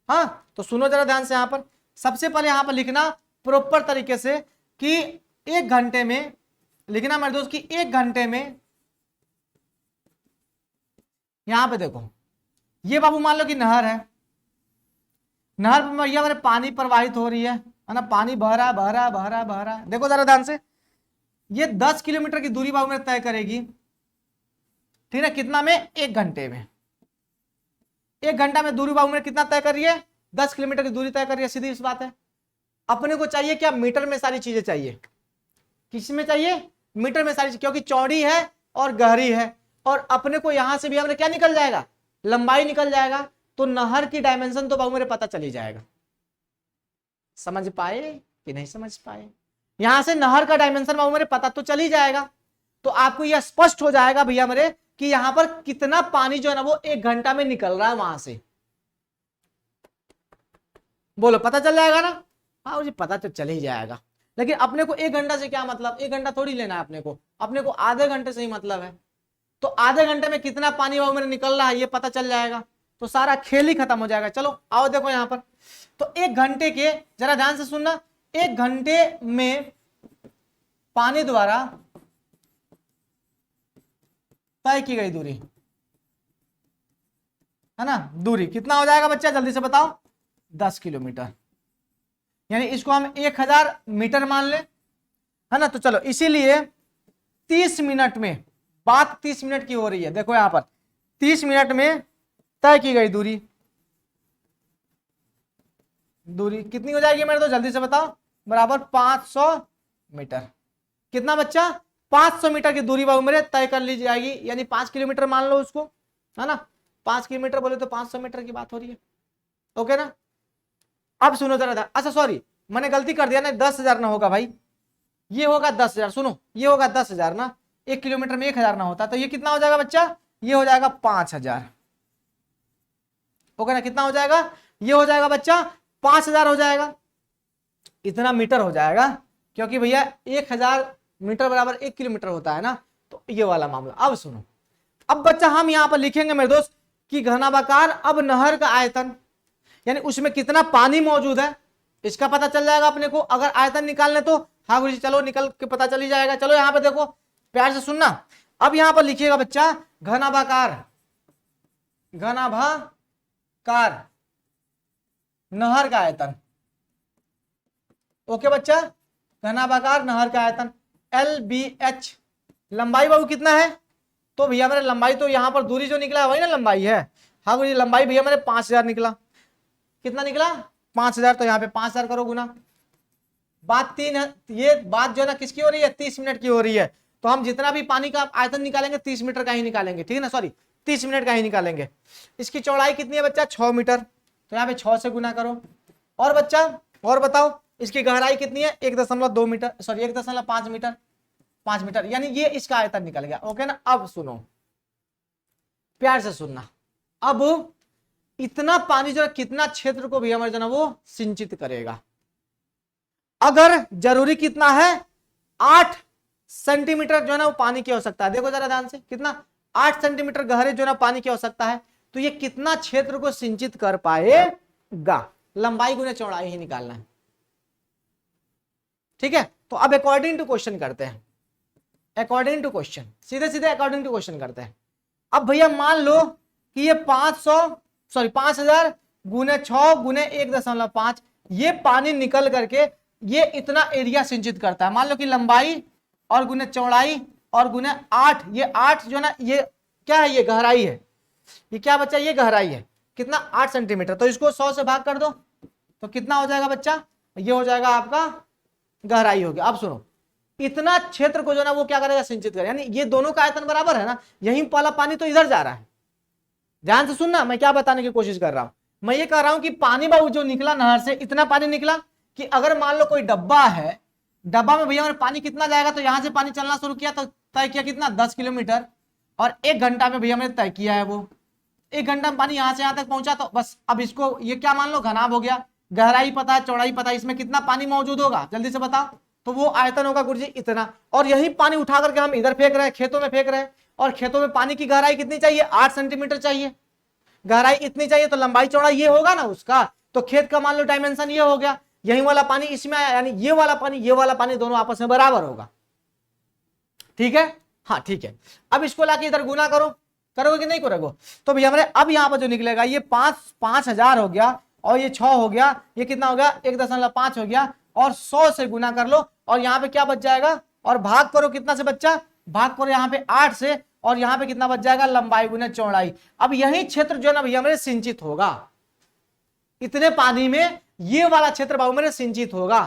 हाँ तो सुनो जरा ध्यान से, यहां पर सबसे पहले यहां पर लिखना प्रॉपर तरीके से कि 1 घंटे में लिखना मेरे दोस्त कि 1 घंटे में, यहां पे देखो ये बाबू मान लो कि नहर है, नहर पर भैया मेरे पानी प्रवाहित हो रही है ना, पानी बह रहा बह रहा बह रहा बह रहा। देखो जरा ध्यान से, ये 10 किलोमीटर की दूरी बाबू मेरे तय करेगी, ठीक है, कितना में 1 घंटे में। 1 घंटा में दूरी बाबू मेरे कितना तय कर रही है, 10 किलोमीटर की दूरी तय कर रही है, सीधी सी बात है। अपने को चाहिए क्या, मीटर में सारी चीजें चाहिए। किस में चाहिए, मीटर में सारी चीजें, क्योंकि चौड़ी है और गहरी है, और अपने को यहां से भी हमें क्या निकल जाएगा, लंबाई निकल जाएगा। तो नहर की डायमेंशन तो बाबू मेरे पता चली जाएगा, समझ पाए कि नहीं समझ पाए? यहां से नहर का डायमेंशन बाबू मेरे पता तो चल ही जाएगा, तो आपको यह स्पष्ट हो जाएगा भैया मेरे कि यहां पर कितना पानी जो है ना वो 1 घंटा में निकल रहा है वहां से। बोलो पता चल जाएगा ना? हाँ मुझे पता तो चल ही जाएगा, लेकिन अपने को 1 घंटा से क्या मतलब, 1 घंटा थोड़ी लेना है अपने को आधे घंटे से ही मतलब है। तो आधे घंटे में कितना पानी बाबू मेरे निकल रहा है ये पता चल जाएगा, तो सारा खेल ही खत्म हो जाएगा। चलो आओ देखो यहां पर, तो 1 घंटे के, जरा ध्यान से सुनना, 1 घंटे में पानी द्वारा तय की गई दूरी है ना, दूरी कितना हो जाएगा बच्चा जल्दी से बताओ? 10 किलोमीटर, यानी इसको हम 1000 मीटर मान ले, है ना। तो चलो इसीलिए 30 मिनट में, बात 30 मिनट की हो रही है, देखो यहां पर 30 मिनट में तय की गई दूरी, दूरी कितनी हो जाएगी मेरे, तो जल्दी से बताओ? बराबर 500 मीटर। कितना बच्चा? 500 मीटर की दूरी बाबू मेरे तय कर ली जाएगी, यानी 5 किलोमीटर मान लो उसको, है ना। 5 किलोमीटर बोले तो 500 मीटर की बात हो रही है, ओके ना। अब सुनो जरा, अच्छा सॉरी मैंने गलती कर दिया ना, 10,000 ना होगा भाई, ये होगा 10,000, सुनो ये होगा 10,000 ना, 1 किलोमीटर में 1,000 ना होता, तो ये कितना हो जाएगा बच्चा? ये हो जाएगा 5,000, ओके ना। कितना हो जाएगा? ये हो जाएगा बच्चा 5,000 हो जाएगा, इतना मीटर हो जाएगा, क्योंकि भैया 1,000 मीटर बराबर 1 किलोमीटर होता है ना, तो ये वाला मामला। अब सुनो, अब बच्चा हम यहां पर लिखेंगे मेरे दोस्त कि घनाभाकार अब नहर का आयतन, यानी उसमें कितना पानी मौजूद है इसका पता चल जाएगा अपने को, अगर आयतन निकालने तो। हाँ गुरुजी चलो निकल के पता चल ही जाएगा। चलो यहां पे देखो प्यार से सुनना, अब यहां पर लिखिएगा बच्चा घनाभाकार, घनाभाकार नहर का आयतन, ओके बच्चा, घनाभाकार नहर का आयतन LBH। लंबाई बाबू कितना है? तो भैया मेरे लंबाई तो यहां पर दूरी जो निकला है वही ना लंबाई है। हाँ गुरुजी लंबाई भैया मेरे 5,000 निकला, कितना निकला? 5,000, तो यहाँ पे 5,000 करो गुना, बात 3 है। ये बात जो है ना किसकी हो रही है? 30 मिनट की हो रही है, तो हम जितना भी पानी का आयतन निकालेंगे 30 मीटर का ही निकालेंगे, ठीक है ना, सॉरी 30 मिनट का ही निकालेंगे। इसकी चौड़ाई कितनी है बच्चा? 6 मीटर, तो यहाँ पे 6 से गुना करो। और बच्चा और बताओ इसकी गहराई कितनी है? 1.2 मीटर, सॉरी 1.5 मीटर, 5 मीटर, यानी ये इसका आयतन निकल गया, ओके ना। अब सुनो प्यार से सुनना, अब इतना पानी जो है कितना क्षेत्र को भी हमारे जो ना वो सिंचित करेगा? अगर जरूरी कितना है? 8 सेंटीमीटर जो है ना वो पानी की आवश्यकता है। देखो जरा ध्यान से, कितना? 8 सेंटीमीटर गहरे जो ना पानी की आवश्यकता है, तो ये कितना क्षेत्र को सिंचित कर पाएगा? लंबाई गुने चौड़ाई ही निकालना है, ठीक है। तो अब अकॉर्डिंग टू क्वेश्चन करते हैं, अकॉर्डिंग टू क्वेश्चन, सीधे सीधे अकॉर्डिंग टू क्वेश्चन करते हैं। अब भैया मान लो कि ये 5,000 गुने 6 गुने 1.5, ये पानी निकल करके ये इतना एरिया सिंचित करता है। मान लो कि लंबाई और गुने चौड़ाई और गुने 8, ये 8 जो ना ये क्या है? ये गहराई है, ये क्या बच्चा? ये गहराई है, कितना? 8 सेंटीमीटर। तो इसको 100 से भाग कर दो, तो कितना हो जाएगा बच्चा? ये हो जाएगा आपका गहराई हो गया। अब सुनो, इतना क्षेत्र को जो ना वो क्या करेगा? सिंचित करेगा, यानी ये दोनों का आयतन बराबर है ना, यही वाला पानी तो इधर जा रहा है। ध्यान से सुनना, मैं क्या बताने की कोशिश कर रहा हूं, मैं ये कह रहा हूं कि पानी बाबू जो निकला नहर से, इतना पानी निकला कि अगर मान लो कोई डब्बा है, डब्बा में भैया पानी कितना जाएगा? तो यहां से पानी चलना शुरू किया तो तय किया कितना? 10 किलोमीटर, और 1 घंटा में भैया मैंने तय किया है वो 1 घंटा में पानी यहां से यहां तक पहुंचा। तो बस अब इसको ये क्या मान लो? घनाभ हो गया, गहराई पता है, चौड़ाई पता है, इसमें कितना पानी मौजूद होगा जल्दी से बताओ? तो वो आयतन होगा गुरुजी इतना, और यही पानी उठा करके हम इधर फेंक रहे हैं, खेतों में फेंक रहे हैं, और खेतों में पानी की गहराई कितनी चाहिए? 8 सेंटीमीटर चाहिए, गहराई इतनी चाहिए, तो लंबाई चौड़ाई ये होगा ना उसका, तो खेत का मान लो डायमेंशन ये हो गया, यही वाला पानी इसमें आया, यानी ये वाला पानी दोनों आपस में बराबर होगा, ठीक है। हाँ ठीक है, अब इसको लाके इधर गुना करो, करोगे कि नहीं करोगे? तो भैया हमारे अब यहाँ पर जो निकलेगा ये 5,000 हो गया, और ये 6 हो गया, ये कितना हो गया? 1.5 हो गया, और 100 से गुना कर लो, और यहाँ पे क्या बच जाएगा? और भाग करो कितना से बच्चा? भाग करो यहाँ पे 8 से, और यहाँ पे कितना बच जाएगा? लंबाई गुना चौड़ाई। अब यही क्षेत्र जो है ना भैया मेरे सिंचित होगा, इतने पानी में ये वाला क्षेत्र बाबू मेरे सिंचित होगा।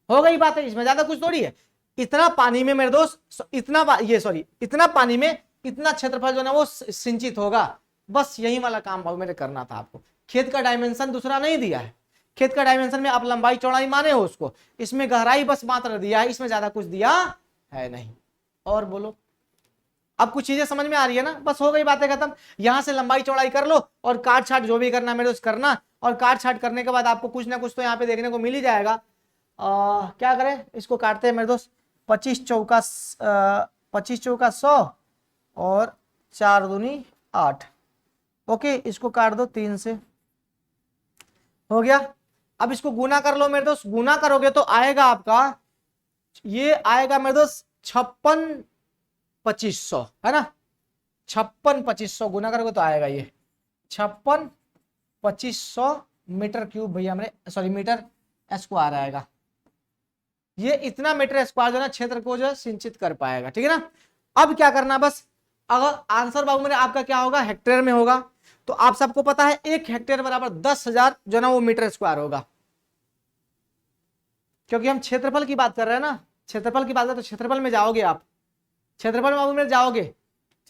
हो गई बात है, इसमें ज्यादा कुछ थोड़ी है। इतना पानी में मेरे दोस्त, इतना पानी में इतना क्षेत्रफल जो है ना वो सिंचित होगा। बस यही वाला काम बाबू मेरे करना था आपको, खेत का डायमेंशन दूसरा नहीं दिया है, खेत का डायमेंशन में आप लंबाई चौड़ाई माने हो उसको, इसमें गहराई बस मात्र दिया है, इसमें ज्यादा कुछ दिया है नहीं। और बोलो, अब कुछ चीजें समझ में आ रही है ना? बस हो गई बातें खत्म। यहां से लंबाई चौड़ाई कर लो और काट छाट जो भी करना मेरे दोस्त करना, और काट छाट करने के बाद आपको कुछ ना कुछ तो यहाँ पे देखने को मिल ही जाएगा। क्या करें, इसको काटते हैं मेरे दोस्त। 25 चौका 100 और 4 दूनी 8। ओके, इसको काट दो 3 से, हो गया। अब इसको गुना कर लो मेरे दोस्त, गुना करोगे तो आएगा आपका, ये आएगा मेरे दोस्त 56 2500, है ना? 56 2500 गुना करोगे तो आएगा ये 56 2500 मीटर क्यूब भैया मेरे, सॉरी मीटर स्क्वायर आएगा। ये इतना मीटर स्क्वायर जो है ना क्षेत्र को जो है सिंचित कर पाएगा, ठीक है ना? अब क्या करना, बस अगर आंसर बाबू मेरे आपका क्या होगा, हेक्टेयर में होगा, तो आप सबको पता है 1 हेक्टेयर बराबर 10,000 जो ना वो मीटर स्क्वायर होगा, क्योंकि हम क्षेत्रफल की बात कर रहे हैं ना, क्षेत्रफल की बात है तो क्षेत्रफल में जाओगे आप, क्षेत्रफल में बाबू मेरे जाओगे,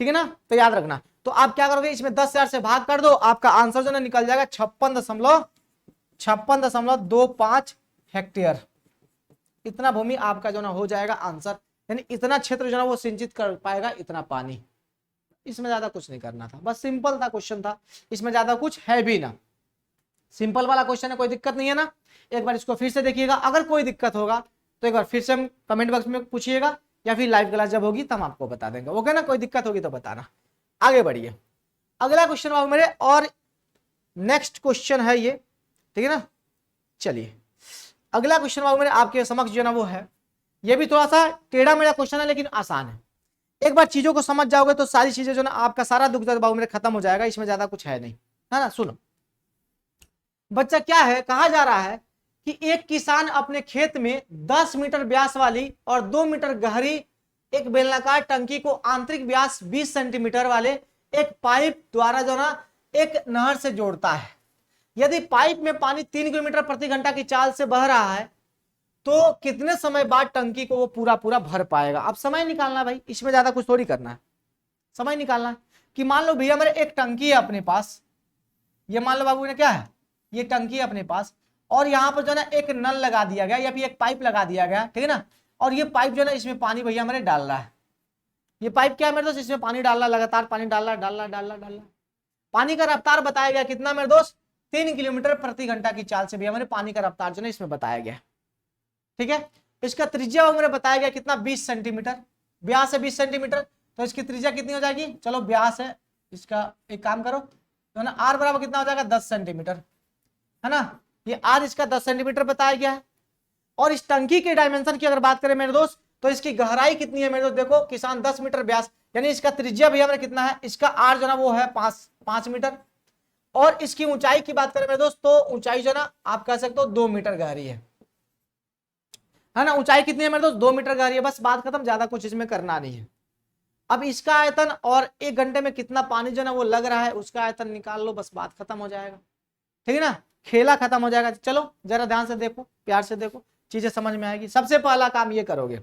ठीक है ना? तो याद रखना, तो आप क्या करोगे, इसमें 10,000 से भाग कर दो, आपका आंसर जो ना निकल जाएगा 56.25 हेक्टेयर। इतना भूमि आपका जो ना हो जाएगा आंसर, यानी इतना क्षेत्र जो ना वो सिंचित कर पाएगा इतना पानी। इसमें ज्यादा कुछ नहीं करना था, बस सिंपल था क्वेश्चन था, इसमें ज्यादा कुछ है भी ना, सिंपल वाला क्वेश्चन है, कोई दिक्कत नहीं है ना? एक बार इसको फिर से देखिएगा, अगर कोई दिक्कत होगा तो एक बार फिर से हम कमेंट बॉक्स में पूछिएगा, या फिर लाइव क्लास जब होगी तब आपको बता देंगे, ओके ना? कोई दिक्कत होगी तो बताना। आगे बढ़िए, अगला क्वेश्चन बाबू मेरे, और नेक्स्ट क्वेश्चन है ये, ठीक है ना? चलिए अगला क्वेश्चन बाबू मेरे आपके समक्ष जो ना वो है, ये भी थोड़ा सा टेढ़ा मेढ़ा क्वेश्चन है लेकिन आसान है। एक बार चीजों को समझ जाओगे तो सारी चीजें जो ना आपका सारा दुख दर्द बाबू मेरे खत्म हो जाएगा, इसमें ज्यादा कुछ है नहीं, है ना? सुनो बच्चा, क्या है, कहा जा रहा है कि एक किसान अपने खेत में 10 मीटर व्यास वाली और 2 मीटर गहरी एक बेलनाकार टंकी को आंतरिक व्यास 20 सेंटीमीटर वाले एक पाइप द्वारा जो ना एक नहर से जोड़ता है। यदि पाइप में पानी 3 किलोमीटर प्रति घंटा की चाल से बह रहा है तो कितने समय बाद टंकी को वो पूरा पूरा भर पाएगा? अब समय निकालना भाई, इसमें ज्यादा कुछ थोड़ी करना है, समय निकालना है। कि मान लो भैया मेरे एक टंकी है अपने पास, ये मान लो बाबू ने क्या है, ये टंकी है अपने पास, और यहाँ पर जो है ना एक नल लगा दिया गया या फिर एक पाइप लगा दिया गया, ठीक है ना? और ये पाइप जो है ना इसमें पानी भैया मेरे डाल रहा है, ये पाइप क्या है मेरे दोस्त, इसमें पानी डाल रहा, लगातार पानी डाल रहा। पानी का रफ्तार बताया गया कितना मेरे दोस्त, 3 किलोमीटर प्रति घंटा की चाल से भैया मेरे पानी का रफ्तार जो है इसमें बताया गया, ठीक है? इसका त्रिज्या मेरे बताया गया कितना, 20 सेंटीमीटर, व्यास है 20 सेंटीमीटर, तो इसकी त्रिज्या कितनी हो जाएगी, चलो व्यास है इसका, एक काम करो तो ना आर बराबर कितना हो जाएगा, 10 सेंटीमीटर, है ना? ये आर इसका 10 सेंटीमीटर बताया गया है। और इस टंकी के डायमेंशन की अगर बात करें मेरे दोस्त, तो इसकी गहराई कितनी है मेरे दोस्त, देखो किसान 10 मीटर व्यास, यानी इसका त्रिज्या भैया मेरे कितना है, इसका आर जो ना वो है 5 मीटर, और इसकी ऊंचाई की बात करें मेरे दोस्त तो ऊंचाई जो ना आप कह सकते हो 2 मीटर गहरी है ना? ऊंचाई कितनी है मेरे दोस्त, 2 मीटर गहरी है, बस बात खत्म, ज्यादा कुछ इसमें करना नहीं है। अब इसका आयतन और 1 घंटे में कितना पानी जो ना वो लग रहा है उसका आयतन निकाल लो, बस बात खत्म हो जाएगा, ठीक है ना? खेला खत्म हो जाएगा। चलो जरा ध्यान से देखो, प्यार से देखो, चीजें समझ में आएगी। सबसे पहला काम ये करोगे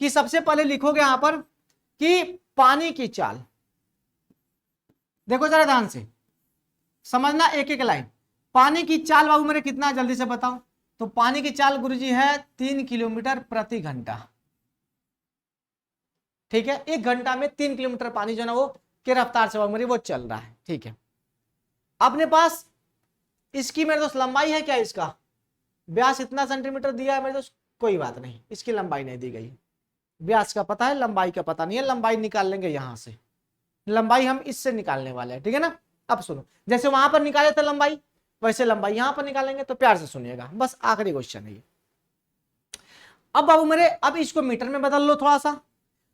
कि सबसे पहले लिखोगे यहां पर कि पानी की चाल, देखो जरा ध्यान से समझना, एक एक लाइन। पानी की चाल बाबू मेरे कितना है जल्दी से बताओ, तो पानी की चाल गुरुजी है 3 किलोमीटर प्रति घंटा, ठीक है? 1 घंटा में 3 किलोमीटर पानी जो ना वो के रफ्तार से बाबू मेरी वो चल रहा है, ठीक है? अपने पास इसकी मेरे दोस्त लंबाई है क्या, इसका व्यास इतना सेंटीमीटर दिया है मेरे दोस्त, कोई बात नहीं, इसकी लंबाई नहीं दी गई, व्यास का पता है, लंबाई का पता नहीं है, लंबाई निकाल लेंगे यहां से, लंबाई हम इससे निकालने वाले हैं, ठीक है ना? अब सुनो, जैसे वहां पर निकाले थे लंबाई, वैसे लंबाई यहां पर निकालेंगे, तो प्यार से सुनिएगा, बस आखिरी क्वेश्चन है ये। अब बाबू मेरे, अब इसको मीटर में बदल लो थोड़ा सा,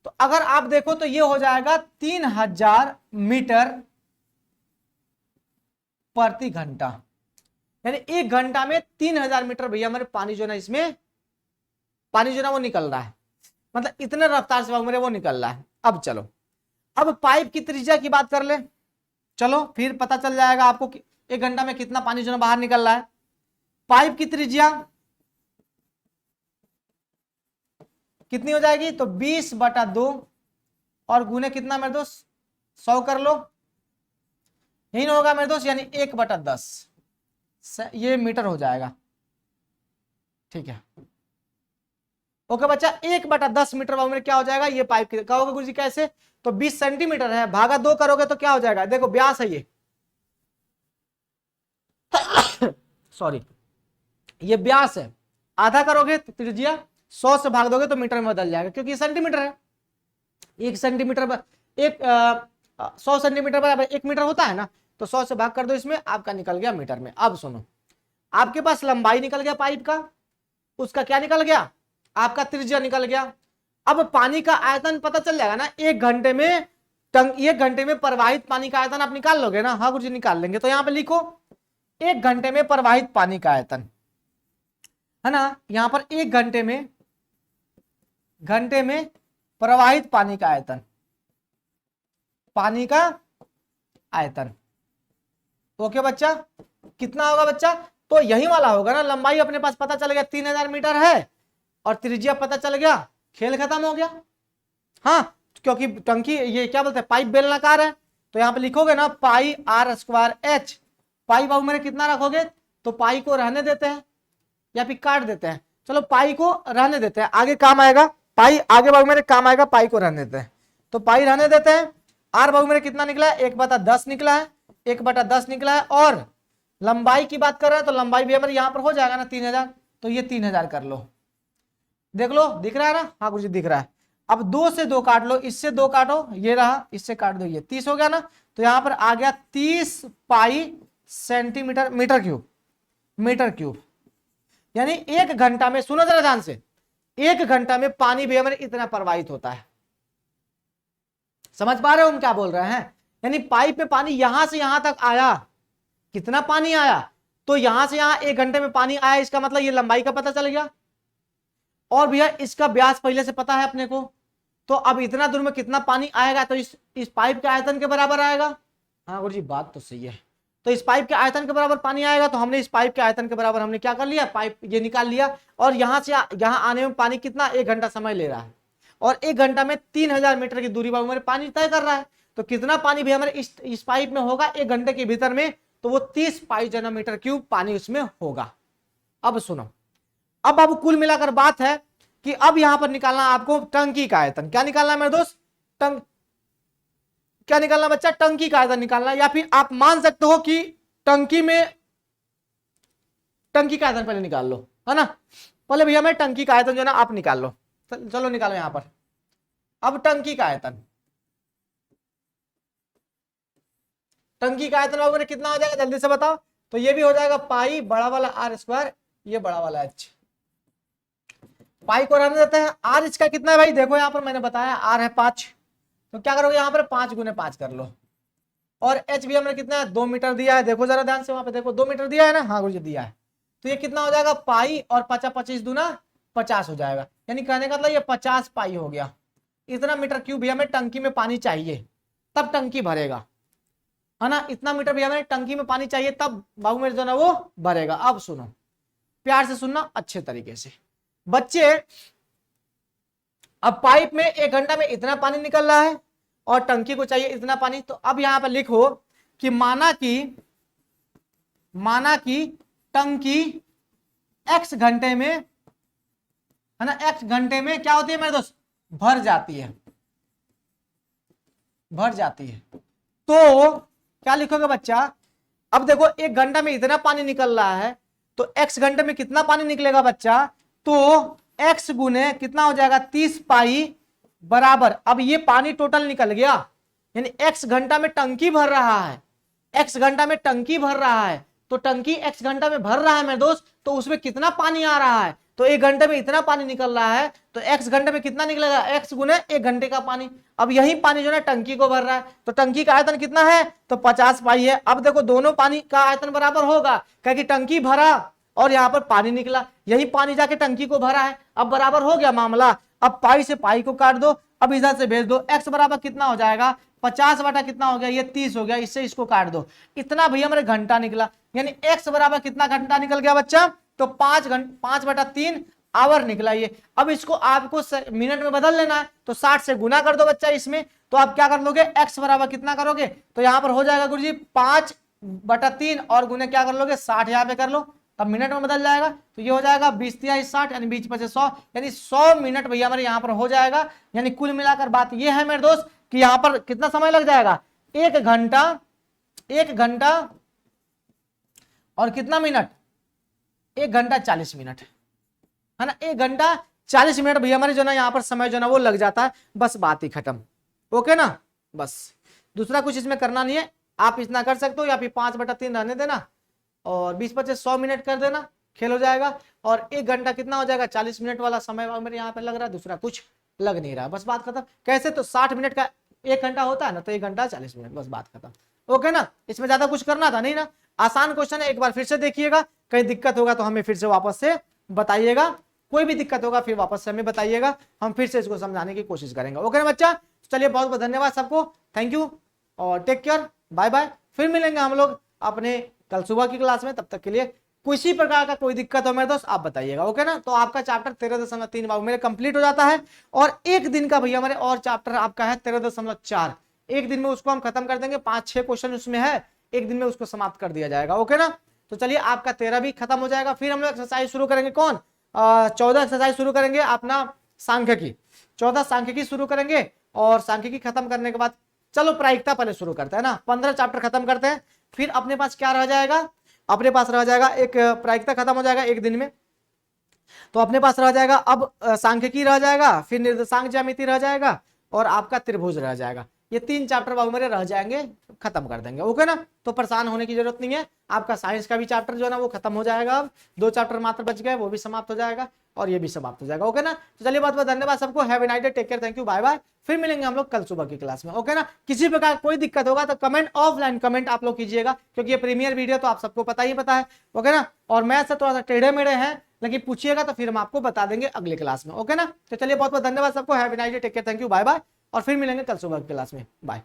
तो अगर आप देखो तो ये हो जाएगा 3000 मीटर प्रति घंटा, यानी 1 घंटा में 3000 मीटर भैया हमारे पानी जो ना इसमें पानी जो ना वो निकल रहा है, मतलब इतने रफ्तार से मेरे वो निकल रहा है। अब चलो, अब पाइप की त्रिज्या की बात कर ले, चलो फिर पता चल जाएगा आपको कि 1 घंटा में कितना पानी जो ना बाहर निकल रहा है। पाइप की त्रिज्या कितनी हो जाएगी, तो 20/2 और गुने कितना मेरे दोस्त, 100 कर लो, यही होगा मेरे दोस्त, यानी 1/10, ये मीटर हो जाएगा, ठीक है। ओके बच्चा, 1/10 मीटर बाबू मेरे क्या हो जाएगा, ये पाइप कहोगे गुरुजी कैसे, तो 20 सेंटीमीटर है, भागा 2 करोगे तो क्या हो जाएगा, देखो व्यास है ये सॉरी, ये व्यास है, आधा करोगे तो त्रिज्या, 100 से भाग दोगे तो मीटर में बदल जाएगा, क्योंकि सेंटीमीटर है। 1 सेंटीमीटर पर 100 सेंटीमीटर पर 1 मीटर होता है ना, तो 100 से भाग कर दो इसमें, आपका निकल गया मीटर में। अब सुनो, आपके पास लंबाई निकल गया पाइप का, उसका क्या निकल गया, आपका त्रिज्या निकल गया। अब पानी का आयतन पता चल जाएगा ना, 1 घंटे में 1 घंटे में प्रवाहित पानी का आयतन आप निकाल लोगे ना, हाँ गुरुजी निकाल लेंगे। तो यहां पे लिखो 1 घंटे में प्रवाहित पानी का आयतन, है ना, यहां पर 1 घंटे में प्रवाहित पानी का आयतन, पानी का आयतन। ओके बच्चा, कितना होगा बच्चा, तो यही वाला होगा ना, लंबाई अपने पास पता चल गया 3000 मीटर है, और त्रिज्या पता चल गया, खेल खत्म हो गया। हाँ, क्योंकि टंकी ये क्या बोलते हैं, पाइप बेलनाकार है, तो यहां पे लिखोगे ना पाई r² h, पाई बाबू मेरे कितना रखोगे, तो पाई को रहने देते हैं या फिर काट देते हैं, चलो पाई को रहने देते हैं, आगे काम आएगा पाई, आगे बाबू मेरे काम आएगा, पाई को रहने देते हैं, तो पाई रहने देते हैं। आर बाबू मेरे कितना निकला है, 1/10 निकला है, 1/10 निकला है, और लंबाई की बात कर रहे हैं तो लंबाई भी हमारे यहाँ पर हो जाएगा ना 3000, तो ये 3000 कर लो, देख लो दिख रहा है ना, हाँ कुछ दिख रहा है। अब 2 से 2 काट लो, इससे 2 काटो, ये रहा, इससे काट दो, ये 30 हो गया ना, तो यहां पर आ गया 30 पाई सेंटीमीटर मीटर क्यूब, यानी 1 घंटा में, सुनो जरा ध्यान से, 1 घंटा में पानी भी हमारे इतना प्रवाहित होता है। समझ पा रहे हो हम क्या बोल रहे हैं, यानी पाइप में पानी यहां से यहां तक आया, कितना पानी आया, तो यहां से यहां 1 घंटे में पानी आया, इसका मतलब ये लंबाई का पता चल गया, और भैया इसका व्यास पहले से पता है अपने को, तो अब इतना दूर में कितना पानी आएगा, तो इस पाइप के आयतन के बराबर आएगा। हाँ गुरुजी बात तो सही है, तो इस पाइप के आयतन के बराबर पानी आएगा, तो हमने इस पाइप के आयतन के बराबर हमने क्या कर लिया, पाइप ये निकाल लिया, और यहां से यहां आने में पानी कितना, 1 घंटा समय ले रहा है, और 1 घंटा में 3000 मीटर की दूरी पर हमारे पानी तय कर रहा है, तो कितना पानी भी हमारे इस पाइप में होगा 1 घंटे के भीतर में, तो वो 30 पाई जनमीटर क्यूब पानी उसमें होगा। अब सुनो, अब बाबू कुल मिलाकर बात है कि अब यहां पर निकालना आपको टंकी का आयतन, क्या निकालना है मेरे दोस्त, क्या निकालना बच्चा, टंकी का आयतन निकालना, या फिर आप मान सकते हो कि टंकी का आयतन पहले निकाल लो, है ना, पहले भैया मैं टंकी का आयतन जो है ना आप निकाल लो, चलो निकालो यहां पर। अब टंकी का आयतन बाबू कितना हो जाएगा जल्दी से बताओ, तो ये भी हो जाएगा पाई बड़ा वाला r², ये बड़ा वाला h, पाई को रहने देते हैं। आर इसका कितना है भाई, देखो यहाँ पर मैंने बताया आर है 5, तो क्या करोगे यहाँ पर 5 × 5 कर लो, और एच भी हमने कितना है 2 मीटर दिया है, देखो जरा ध्यान से वहां पे देखो 2 मीटर दिया है ना, हाँ गुरुजी दिया है, तो ये कितना हो जाएगा पाई, और 50 25 दूना 50 हो जाएगा, यानी कहने का मतलब ये 50 पाई हो गया, इतना मीटर क्यूब भी हमें टंकी में पानी चाहिए, तब टंकी भरेगा, है ना, इतना मीटर भी हमें टंकी में पानी चाहिए, तब बाबू मेरे जो ना वो भरेगा। अब सुनो, प्यार से सुनना अच्छे तरीके से बच्चे, अब पाइप में 1 घंटा में इतना पानी निकल रहा है, और टंकी को चाहिए इतना पानी, तो अब यहां पर लिखो कि माना कि टंकी x घंटे में, है ना, x घंटे में क्या होती है मेरे दोस्त, भर जाती है, तो क्या लिखोगे बच्चा, अब देखो 1 घंटा में इतना पानी निकल रहा है, तो x घंटे में कितना पानी निकलेगा बच्चा, तो x गुने कितना हो जाएगा 30 पाई बराबर, अब ये पानी टोटल निकल गया, यानी x घंटा में टंकी भर रहा है, x घंटा में टंकी भर रहा है, तो टंकी x घंटा में भर रहा है मेरे दोस्त, तो उसमें कितना पानी आ रहा है, तो 1 घंटे में इतना पानी निकल रहा है, तो x घंटे में कितना निकलेगा, x गुने 1 घंटे का पानी। अब यही पानी जो है टंकी को भर रहा है, तो टंकी का आयतन कितना है, तो 50 पाई है। अब देखो दोनों पानी का आयतन बराबर होगा, क्योंकि टंकी भरा और यहाँ पर पानी निकला, यही पानी जाके टंकी को भरा है, अब बराबर हो गया मामला। अब पाई से पाई को काट दो, अब इधर से भेज दो, x बराबर कितना हो जाएगा 50 बटा कितना हो गया, ये 30 हो गया, इससे इसको काट दो, इतना भैया मेरे घंटा निकला, यानी x बराबर कितना घंटा निकल गया बच्चा, तो 5/3 आवर निकला ये। अब इसको आपको मिनट में बदल लेना है, तो 60 से गुना कर दो बच्चा इसमें, तो आप क्या कर लोगे, x बराबर कितना करोगे, तो यहां पर हो जाएगा गुरुजी 5 बटा 3 और गुने क्या कर लोगे 60 यहाँ पे कर लो, तब मिनट में बदल जाएगा। तो ये हो जाएगा 20×3 = 60 यानी 20×5 = 100 यानी 100 मिनट भैया हमारे यहाँ पर हो जाएगा। यानी कुल मिलाकर बात ये है मेरे दोस्त कि यहाँ पर कितना समय लग जाएगा, 1 घंटा और कितना मिनट, 1 घंटा 40 मिनट है ना, 1 घंटा 40 मिनट भैया हमारे जो ना यहाँ पर समय जो ना वो लग जाता है, बस बात ही खत्म। ओके ना, बस दूसरा कुछ इसमें करना नहीं है, आप इतना कर सकते हो या फिर 5/3 रहने देना और 20×5 = 100 मिनट कर देना, खेल हो जाएगा। और 1 घंटा कितना हो जाएगा, 40 मिनट वाला समय मेरे यहाँ पे लग रहा है, दूसरा कुछ लग नहीं रहा, बस बात खत्म। कैसे, तो 60 मिनट का 1 घंटा होता है ना, तो 1 घंटा 40 मिनट, बस बात खत्म। ओके ना, इसमें ज्यादा कुछ करना था नहीं ना, आसान क्वेश्चन है, एक बार फिर से देखिएगा, कहीं दिक्कत होगा तो हमें फिर से वापस से बताइएगा, कोई भी दिक्कत होगा फिर वापस से हमें बताइएगा, हम फिर से इसको समझाने की कोशिश करेंगे। ओके ना बच्चा, चलिए बहुत बहुत धन्यवाद सबको, थैंक यू और टेक केयर, बाय बाय। फिर मिलेंगे हम लोग अपने कल सुबह की क्लास में, तब तक के लिए किसी प्रकार का कोई दिक्कत हो मेरे दोस्त आप बताइएगा। ओके ना, तो आपका चैप्टर 13.3 बाबू मेरे कंप्लीट हो जाता है और एक दिन का भैया हमारे और चैप्टर आपका है 13.4, एक दिन में उसको हम खत्म कर देंगे, 5-6 क्वेश्चन उसमें है, एक दिन में उसको समाप्त कर दिया जाएगा। ओके ना, तो चलिए आपका 13 भी खत्म हो जाएगा। फिर हम लोग एक्सरसाइज शुरू करेंगे, कौन 14 एक्सरसाइज शुरू करेंगे अपना सांख्यिकी, 14 सांख्यिकी शुरू करेंगे और सांख्यिकी खत्म करने के बाद चलो प्रायिकता पहले शुरू करते हैं ना, 15 चैप्टर खत्म करते हैं, फिर अपने पास क्या रह जाएगा, अपने पास रह जाएगा एक प्रायिकता खत्म हो जाएगा एक दिन में, तो अपने पास रह जाएगा अब सांख्यिकी रह जाएगा, फिर निर्देशांक ज्यामिति रह जाएगा और आपका त्रिभुज रह जाएगा। ये 3 चैप्टर बाबू मेरे रह जाएंगे, खत्म कर देंगे। ओके ना, तो परेशान होने की जरूरत नहीं है, आपका साइंस का भी चैप्टर जो है ना वो खत्म हो जाएगा, अब 2 चैप्टर मात्र बच गए, वो भी समाप्त हो जाएगा और ये भी समाप्त हो जाएगा। ओके ना, तो चलिए बहुत बहुत धन्यवाद सबको, have a nice day, take care, thank you, bye bye. फिर मिलेंगे हम लोग कल सुबह की क्लास में। ओके ना, किसी प्रकार कोई दिक्कत होगा तो कमेंट, ऑफलाइन कमेंट आप लोग कीजिएगा, क्योंकि ये प्रीमियर वीडियो तो आप सबको पता ही पता है। ओके ना, और मैथ से थोड़ा सा टेढ़े मेढ़े हैं, लेकिन पूछिएगा तो फिर हम आपको बता देंगे अगले क्लास में। ओके ना, तो चलिए बहुत बहुत धन्यवाद सबको, have a nice day, take care, thank you, bye bye, और फिर मिलेंगे कल सुबह की क्लास में, बाय।